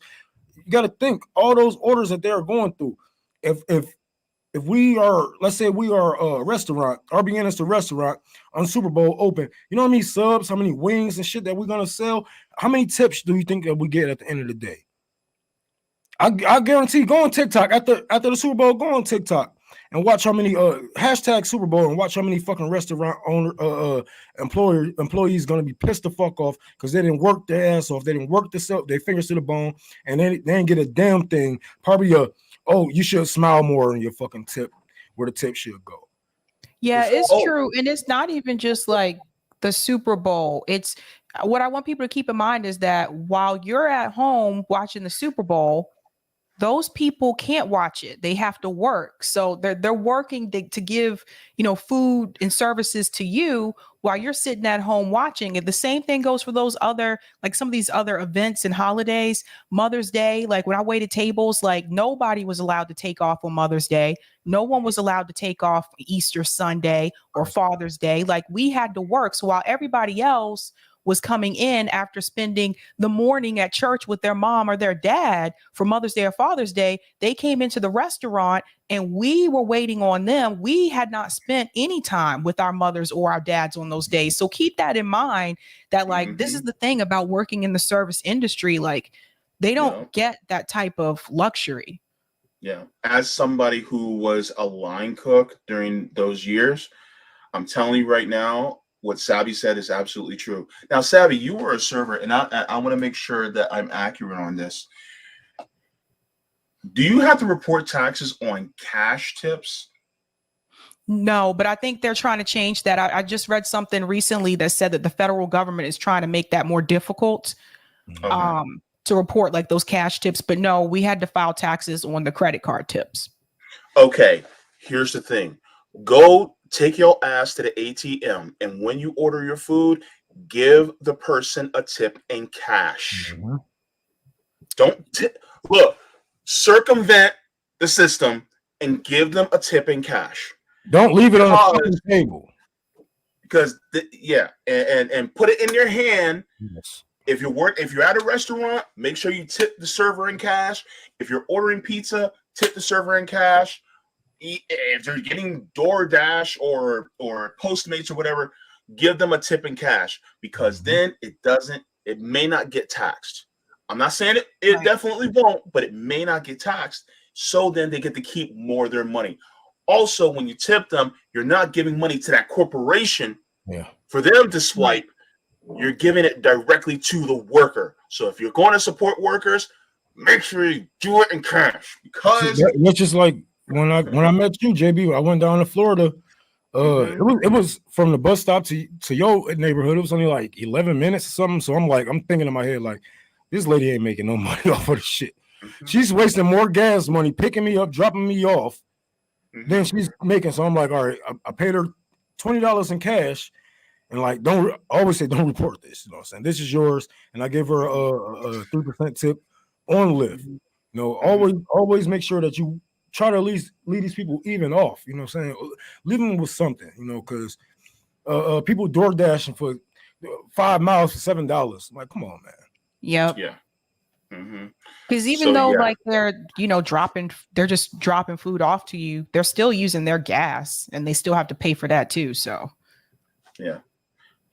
you got to think all those orders that they're going through. If we are, let's say we are a restaurant, RBN is the restaurant on Super Bowl open, you know how many subs, how many wings and shit that we're going to sell? How many tips do you think that we get at the end of the day? I guarantee, go on TikTok after the Super Bowl, go on TikTok and watch how many hashtag Super Bowl and watch how many fucking restaurant owner employees going to be pissed the fuck off because they didn't work their ass off, they didn't work their fingers to the bone, and they didn't get a damn thing. Probably you should smile more in your fucking tip, where the tip should go. Yeah, it's true. And it's not even just like the Super Bowl. It's what I want people to keep in mind is that while you're at home watching the Super Bowl, those people can't watch it. They have to work. So they're working to give, food and services to you while you're sitting at home watching it. The same thing goes for those other, like some of these other events and holidays, Mother's Day. Like when I waited tables, like nobody was allowed to take off on Mother's Day. No one was allowed to take off Easter Sunday or Father's Day. Like we had to work. So while everybody else was coming in after spending the morning at church with their mom or their dad for Mother's Day or Father's Day. They came into the restaurant and we were waiting on them. We had not spent any time with our mothers or our dads on those days. So keep that in mind, that like, this is the thing about working in the service industry. Like, they don't get that type of luxury. Yeah. As somebody who was a line cook during those years, I'm telling you right now, what Sabby said is absolutely true. Now, Sabby, you were a server, and I want to make sure that I'm accurate on this. Do you have to report taxes on cash tips? No, but I think they're trying to change that. I just read something recently that said that the federal government is trying to make that more difficult to report like those cash tips. But no, we had to file taxes on the credit card tips. Okay, here's the thing. Go take your ass to the ATM, and when you order your food, give the person a tip in cash. Don't look, circumvent the system and give them a tip in cash. Don't leave it on the table. Because and put it in your hand. Yes. If you're at a restaurant, make sure you tip the server in cash. If you're ordering pizza, tip the server in cash. If you're getting DoorDash or Postmates or whatever, give them a tip in cash, because then it may not get taxed. I'm not saying it definitely won't, but it may not get taxed. So then they get to keep more of their money. Also, when you tip them, you're not giving money to that corporation for them to swipe. You're giving it directly to the worker. So if you're going to support workers, make sure you do it in cash, because that's just like when I met you, JB. I went down to Florida. It was from the bus stop to your neighborhood. It was only like 11 minutes or something. So I'm thinking in my head like, this lady ain't making no money off of this shit. She's wasting more gas money picking me up, dropping me off, than she's making. So I'm like, all right, I paid her $20 in cash. And like, don't report this. You know what I'm saying? This is yours. And I give her a 3% tip on Lyft. You know, always make sure that you try to at least leave these people even off. You know what I'm saying? Leave them with something, you know, because people door dashing for 5 miles for $7. I'm like, come on, man. Yep. Yeah. Because even though like they're just dropping food off to you, they're still using their gas and they still have to pay for that too. So yeah.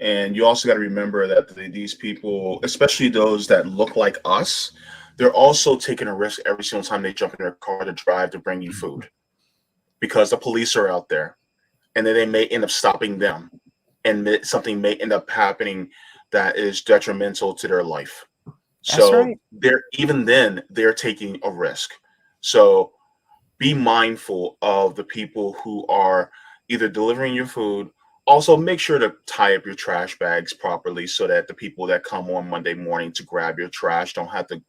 And you also got to remember that these people, especially those that look like us, they're also taking a risk every single time they jump in their car to drive to bring you food, because the police are out there, and then they may end up stopping them, and something may end up happening that is detrimental to their life. So they're taking a risk. So be mindful of the people who are either delivering your food. Also, make sure to tie up your trash bags properly, so that the people that come on Monday morning to grab your trash don't have to,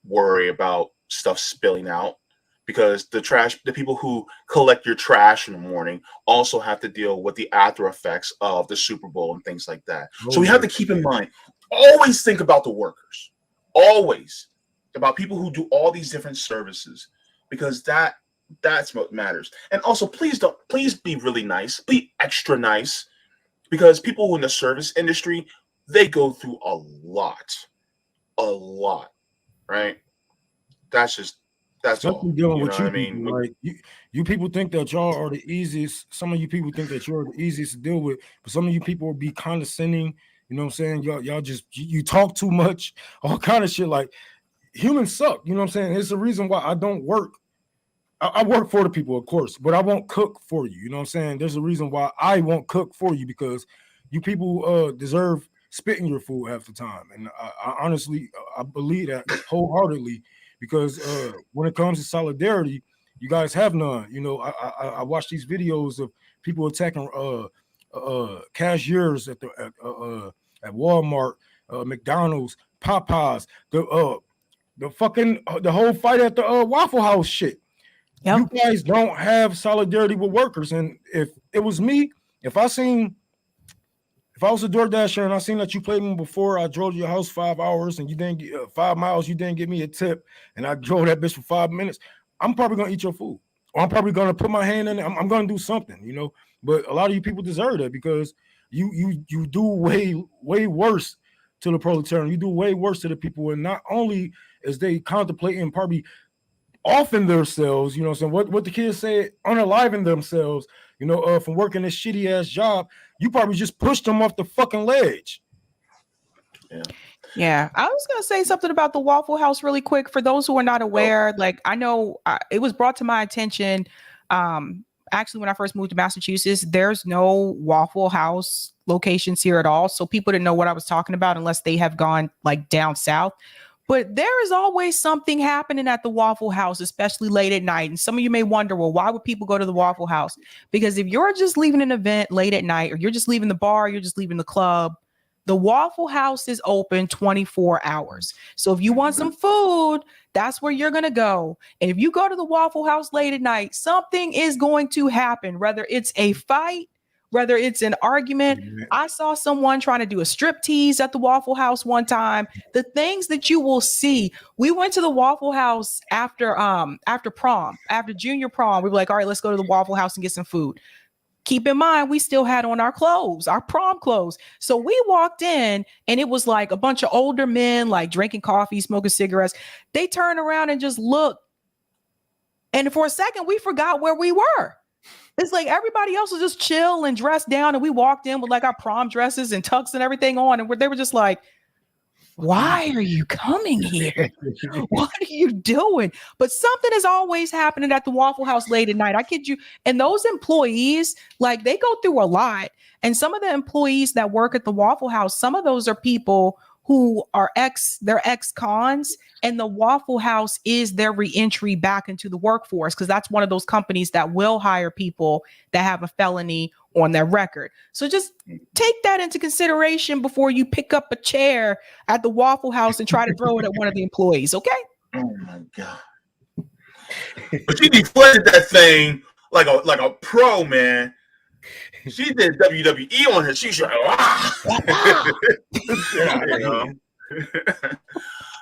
worry about stuff spilling out, because the people who collect your trash in the morning also have to deal with the after effects of the Super Bowl and things like that. So we have to keep in mind, always think about the workers, always about people who do all these different services, because that's what matters. And also, please be really nice, be extra nice, because people in the service industry, they go through a lot, right? That's all. Dealing with you people. Like you people think that y'all are the easiest. Some of you people think that you're the easiest to deal with, but some of you people will be condescending. You know what I'm saying? Y'all just you talk too much, all kind of shit. Like, humans suck. You know what I'm saying? It's the reason why I don't work. I work for the people, of course, but I won't cook for you. You know what I'm saying? There's a reason why I won't cook for you, because you people deserve spit in your food half the time. And I honestly, I believe that wholeheartedly, because when it comes to solidarity, you guys have none. You know, I watch these videos of people attacking cashiers at Walmart, McDonald's, Popeyes, the whole fight at the Waffle House shit. Yep. You guys don't have solidarity with workers. And if it was me, if I was a DoorDasher and I seen that you played me before, I drove to your house 5 hours and you didn't get 5 miles, you didn't give me a tip, and I drove that bitch for 5 minutes, I'm probably gonna eat your food, or I'm probably gonna put my hand in it. I'm gonna do something, But a lot of you people deserve that, because you do way worse to the proletarian. You do way worse to the people, and not only is they contemplating probably offing themselves, you know what I'm saying? What the kids say, unaliving themselves, from working this shitty ass job, you probably just pushed them off the fucking ledge. Yeah, I was going to say something about the Waffle House really quick for those who are not aware. Like, I know it was brought to my attention. Actually, when I first moved to Massachusetts, there's no Waffle House locations here at all. So people didn't know what I was talking about unless they have gone like down south. But there is always something happening at the Waffle House, especially late at night. And some of you may wonder, well, why would people go to the Waffle House? Because if you're just leaving an event late at night, or you're just leaving the bar, you're just leaving the club, the Waffle House is open 24 hours. So if you want some food, that's where you're going to go. And if you go to the Waffle House late at night, something is going to happen, whether it's a fight, whether it's an argument. I saw someone trying to do a strip tease at the Waffle House one time. The things that you will see. We went to the Waffle House after prom, after junior prom. We were like, all right, let's go to the Waffle House and get some food. Keep in mind, we still had on our clothes, our prom clothes. So we walked in and it was like a bunch of older men, like drinking coffee, smoking cigarettes. They turned around and just looked. And for a second, we forgot where we were. It's like everybody else was just chill and dressed down. And we walked in with like our prom dresses and tux and everything on. And they were just like, why are you coming here? What are you doing? But something is always happening at the Waffle House late at night. I kid you. And those employees, like, they go through a lot. And some of the employees that work at the Waffle House, some of those are people who are ex-cons, and the Waffle House is their reentry back into the workforce, because that's one of those companies that will hire people that have a felony on their record. So just take that into consideration before you pick up a chair at the Waffle House and try to throw it at one of the employees, okay? Oh my God. But she deflated that thing like a pro, man. She did WWE on her. She's like,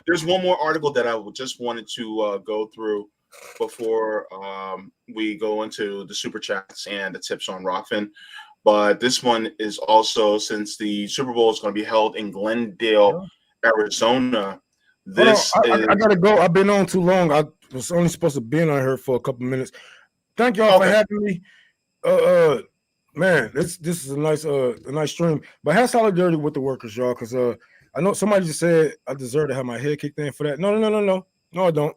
There's one more article that I just wanted to go through before we go into the super chats and the tips on Rockfin. But this one is also, since the Super Bowl is going to be held in Glendale, Arizona. I gotta go. I've been on too long. I was only supposed to be on here for a couple minutes. Thank y'all for having me. Man, this is a nice stream. But have solidarity with the workers, y'all, because I know somebody just said I deserve to have my head kicked in for that. No, I don't.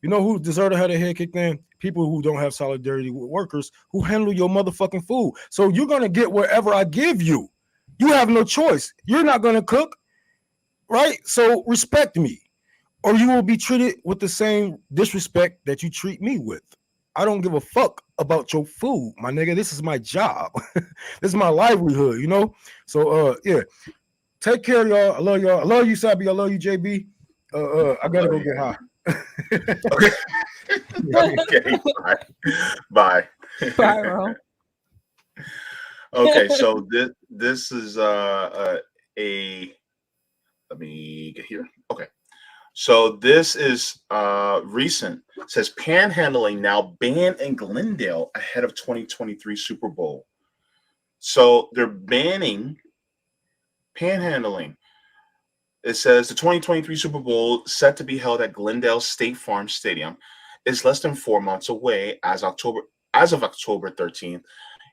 You know who deserve to have their head kicked in? People who don't have solidarity with workers who handle your motherfucking food. So you're gonna get whatever I give you. You have no choice. You're not gonna cook, right? So respect me, or you will be treated with the same disrespect that you treat me with. I don't give a fuck about your food, my nigga. This is my job. This is my livelihood, you know? So yeah. Take care, y'all. I love y'all. I love you, Sabby. I love you, JB. I gotta go get high. Okay. Okay. Bye. Bye, Ro. Okay, so this is let me get here. Okay. So this is recent. It says panhandling now banned in Glendale ahead of 2023 Super Bowl. So they're banning panhandling. It says the 2023 Super Bowl, set to be held at Glendale State Farm Stadium, is less than 4 months away as of October 13th,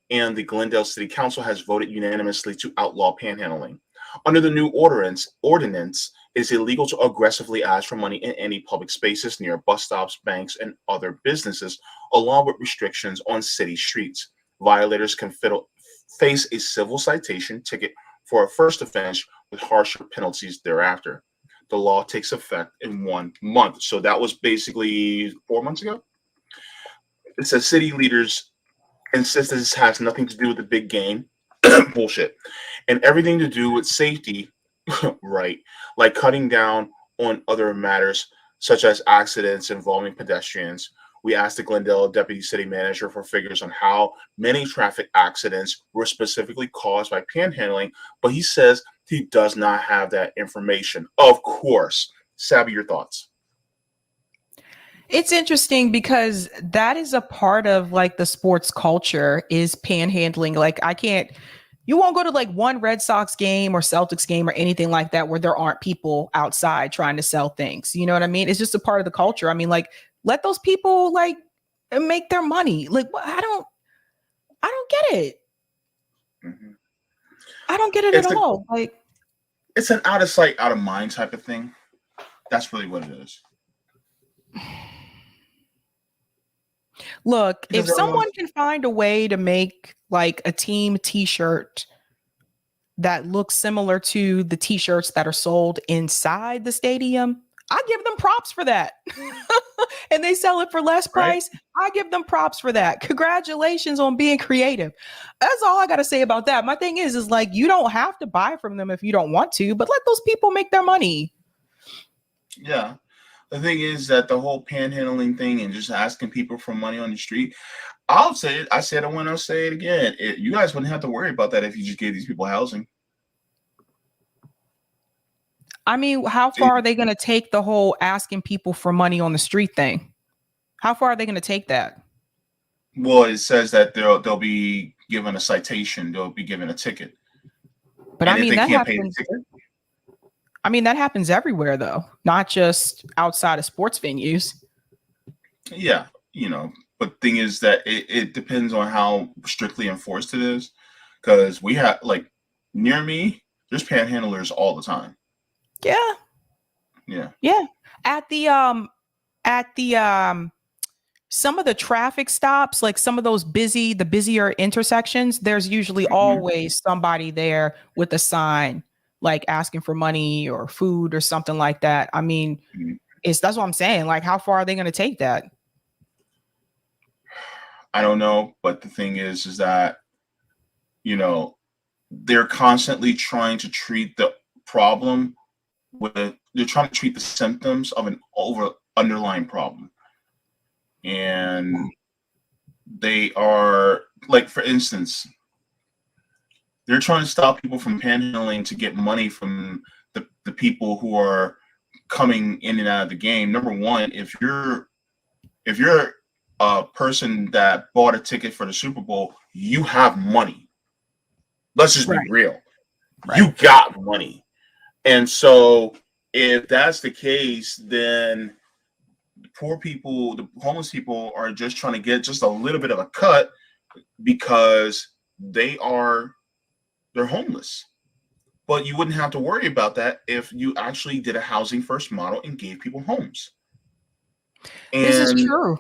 and the Glendale City Council has voted unanimously to outlaw panhandling. Under the new ordinance, it is illegal to aggressively ask for money in any public spaces near bus stops, banks, and other businesses, along with restrictions on city streets. Violators can face a civil citation ticket for a first offense with harsher penalties thereafter. The law takes effect in 1 month. So that was basically 4 months ago. It says city leaders insist that this has nothing to do with the big game, bullshit, and everything to do with safety, right? Like cutting down on other matters such as accidents involving pedestrians. We asked the Glendale Deputy City Manager for figures on how many traffic accidents were specifically caused by panhandling, but he says he does not have that information. Of course. Sabby, your thoughts? It's interesting because that is a part of like the sports culture is panhandling. Like I can't You won't go to like one Red Sox game or Celtics game or anything like that where there aren't people outside trying to sell things. You know what I mean? It's just a part of the culture. I mean, like, let those people like make their money. Like, I don't get it. Mm-hmm. I don't get it at all. Like, it's an out of sight, out of mind type of thing. That's really what it is. Look, if someone can find a way to make like a team t-shirt that looks similar to the t-shirts that are sold inside the stadium, I give them props for that. And they sell it for less price. Right. I give them props for that. Congratulations on being creative. That's all I got to say about that. My thing is like, you don't have to buy from them if you don't want to, but let those people make their money. Yeah. The thing is that the whole panhandling thing and just asking people for money on the street, I'll say it. I said it when I'll say it again. You guys wouldn't have to worry about that if you just gave these people housing. I mean, how far are they going to take the whole asking people for money on the street thing? How far are they going to take that? Well, it says that they'll be given a citation. They'll be given a ticket. But I mean, that happens. I mean, that happens everywhere, though, not just outside of sports venues. Yeah, you know, but the thing is that it depends on how strictly enforced it is. Because we have, like, near me, there's panhandlers all the time. Yeah. Yeah. Yeah. At the some of the traffic stops, like some of those busier intersections, there's usually always somebody there with a sign, like asking for money or food or something like that. I mean, that's what I'm saying. Like, how far are they going to take that? I don't know. But the thing is that, you know, they're constantly trying to treat the problem they're trying to treat the symptoms of an underlying problem. And they are, like, for instance, they're trying to stop people from panhandling to get money from the people who are coming in and out of the game. Number one, if you're a person that bought a ticket for the Super Bowl, you have money. Let's just be real. Right. You got money. And so if that's the case, then the poor people, the homeless people are just trying to get just a little bit of a cut because they're homeless. But you wouldn't have to worry about that if you actually did a housing first model and gave people homes. And this is true.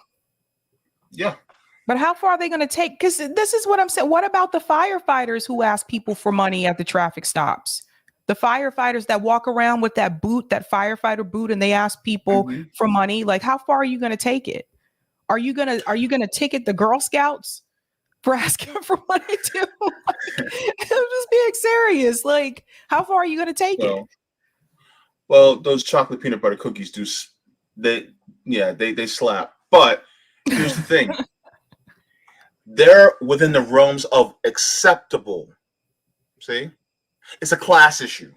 Yeah. But how far are they going to take? Because this is what I'm saying. What about the firefighters who ask people for money at the traffic stops? The firefighters that walk around with that boot, that firefighter boot, and they ask people for money. Like, how far are you going to take it? Are you gonna ticket the Girl Scouts for asking for money too? Like, I'm just being serious. Like, how far are you going to take it? Well, those chocolate peanut butter cookies they slap. But here's the thing. They're within the realms of acceptable. See? It's a class issue.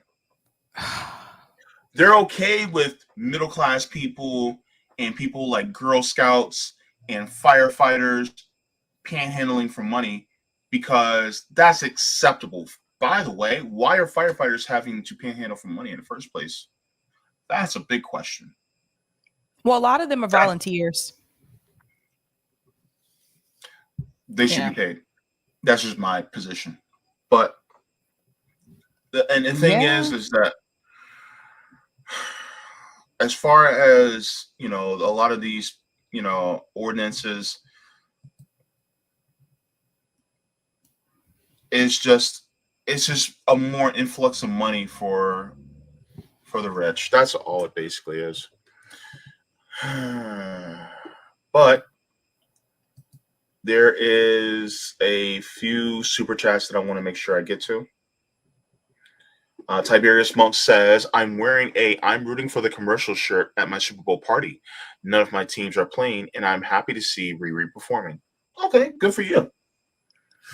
They're okay with middle-class people and people like Girl Scouts and firefighters panhandling for money because that's acceptable. By the way, why are firefighters having to panhandle for money in the first place? That's a big question. Well, a lot of them are volunteers. They should be paid. That's just my position. But the thing is that as far as, you know, a lot of these, you know, ordinances, it's just a more influx of money for the rich. That's all it basically is. But there is a few super chats that I want to make sure I get to. Tiberius Monk says, I'm wearing I'm rooting for the commercial shirt at my Super Bowl party. None of my teams are playing, and I'm happy to see Riri performing. Okay, good for you.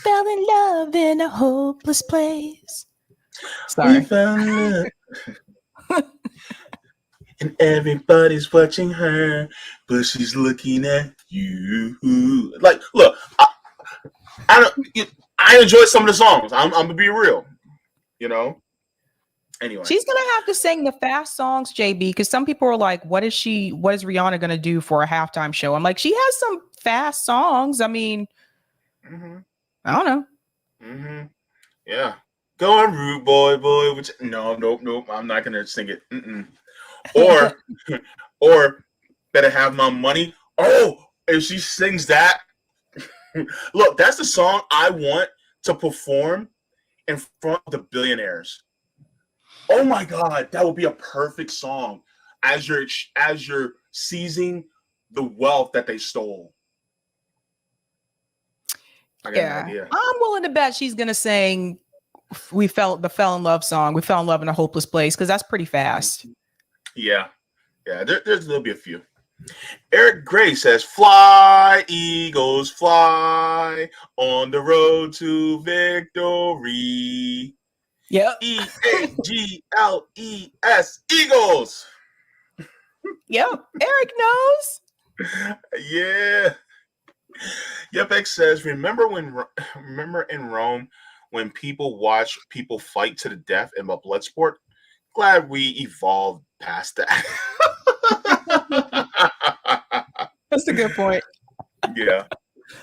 Fell in love in a hopeless place. Sorry. We fell in love. And everybody's watching her, but she's looking at you. Like, look, I I enjoyed some of the songs. I'm gonna be real, you know. Anyway, She's gonna have to sing the fast songs, JB, because some people are like, what is Rihanna gonna do for a halftime show? I'm like, she has some fast songs. I mean, I don't know. Yeah. Go on, Rude Boy. Which nope. I'm not gonna sing it. Or better have my money. Oh, if she sings that, look, that's the song I want to perform in front of the billionaires. Oh my God, that would be a perfect song as you're seizing the wealth that they stole. I got an idea. I'm willing to bet she's gonna sing the fell in love song. We fell in love in a hopeless place, because that's pretty fast. Yeah. There'll be a few. Eric Gray says, "Fly, Eagles, fly on the road to victory." Yep. EAGLES, Eagles. Yep. Eric knows. Yeah. Yep. X says, remember in Rome when people watch people fight to the death in a blood sport? Glad we evolved past that. That's a good point. Yeah.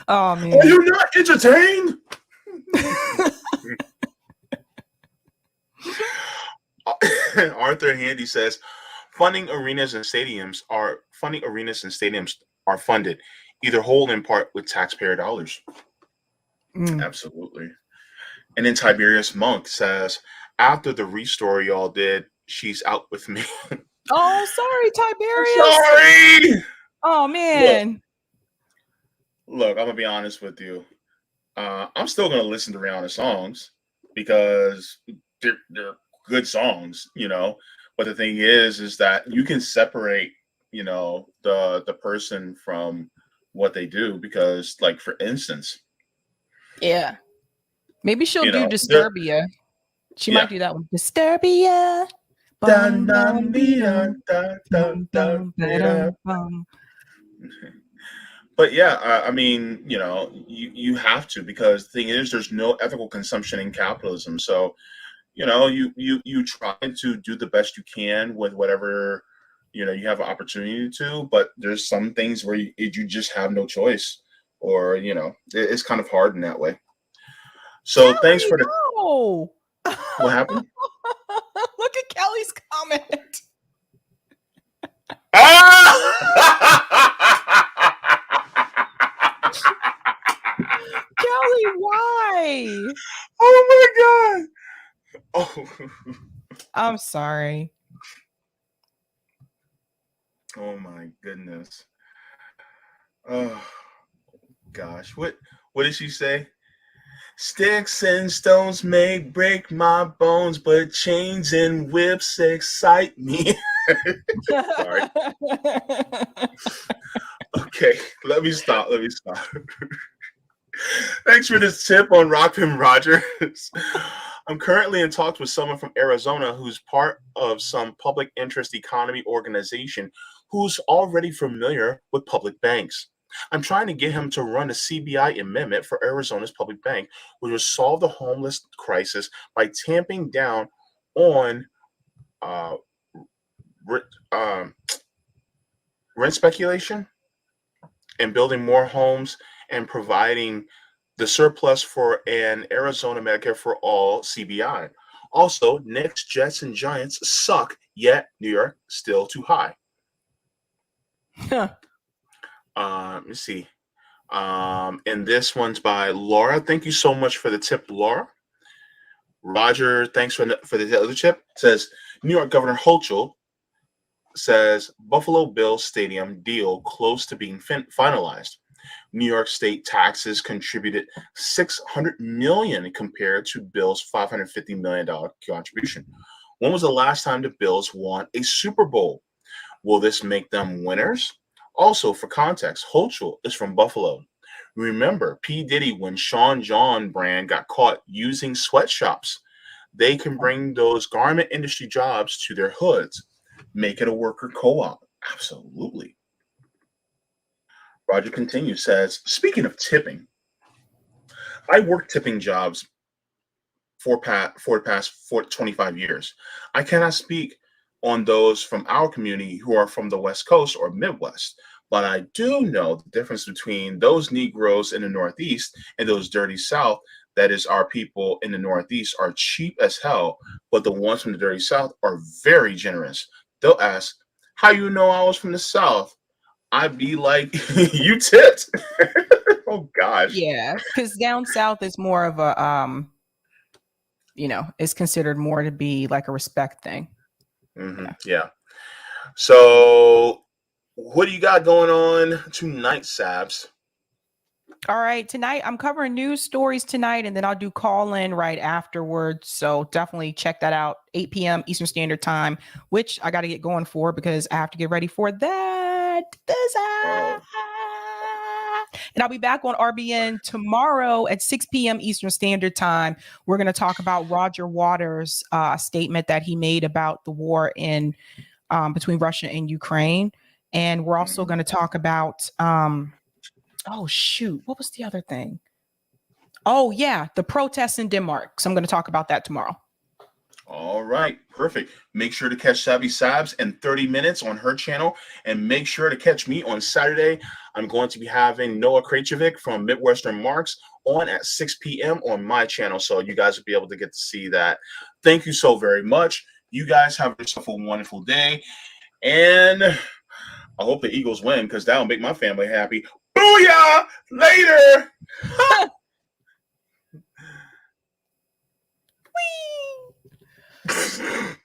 Oh man. Are you not entertained? Arthur Handy says, funding arenas and stadiums are funded either whole in part with taxpayer dollars. Absolutely. And then Tiberius Monk says, after the restore y'all did, she's out with me. Oh, sorry, Tiberius. Sorry. Oh man. Look, I'm gonna be honest with you. I'm still gonna listen to Rihanna songs because they're good songs, you know. But the thing is that you can separate, you know, the person from what they do, because, like, for instance, yeah, maybe she'll do Disturbia. She might do that one. Disturbia. But yeah, I mean, you know, you have to, because the thing is, there's no ethical consumption in capitalism. So, you know, you try to do the best you can with whatever, you know, you have an opportunity to, but there's some things where you just have no choice, or, you know, it's kind of hard in that way. So Kelly, thanks for the. No. What happened? Look at Kelly's comment. Kelly, why? Oh my God. Oh. I'm sorry. Oh my goodness. Oh gosh. What did she say? Sticks and stones may break my bones, but chains and whips excite me. Sorry. Okay, let me stop. Thanks for this tip on Rockman Rogers. I'm currently in talks with someone from Arizona who's part of some public interest economy organization who's already familiar with public banks. I'm trying to get him to run a CBI amendment for Arizona's public bank, which will solve the homeless crisis by tamping down on rent speculation and building more homes and providing the surplus for an Arizona Medicare for All CBI. Also, Knicks, Jets, and Giants suck, yet New York still too high. Let me see. And this one's by Laura. Thank you so much for the tip, Laura. Roger, thanks for the other tip. It says, New York Governor Hochul says Buffalo Bills Stadium deal close to being finalized. New York State taxes contributed $600 million compared to Bills' $550 million contribution. When was the last time the Bills won a Super Bowl? Will this make them winners? Also, for context, Hochul is from Buffalo. Remember, P. Diddy, when Sean John brand got caught using sweatshops, they can bring those garment industry jobs to their hoods. Make it a worker co-op. Absolutely. Roger continues, says, speaking of tipping, I worked tipping jobs for the past 25 years. I cannot speak on those from our community who are from the West Coast or Midwest, but I do know the difference between those Negroes in the Northeast and those dirty South. That is, our people in the Northeast are cheap as hell, but the ones from the dirty South are very generous. They'll ask, "How you know I was from the South?" I'd be like, "You tipped." Oh gosh. Yeah, because down south is more of a it's considered more to be like a respect thing. Yeah. So, what do you got going on tonight, Sabs? All right, tonight I'm covering news stories tonight, and then I'll do call in right afterwards. So definitely check that out, 8 p.m. Eastern Standard Time, which I got to get going for because I have to get ready for that. And I'll be back on RBN tomorrow at 6 p.m. Eastern Standard Time. We're going to talk about Roger Waters' statement that he made about the war in between Russia and Ukraine, and we're also going to talk about. Oh, shoot. What was the other thing? Oh, yeah. The protests in Denmark. So I'm going to talk about that tomorrow. All right. Perfect. Make sure to catch Sabby Sabs in 30 minutes on her channel. And make sure to catch me on Saturday. I'm going to be having Noah Krejcevik from Midwestern Marks on at 6 p.m. on my channel. So you guys will be able to get to see that. Thank you so very much. You guys have yourself a wonderful day. And I hope the Eagles win because that'll make my family happy. Booyah! Later! Whee!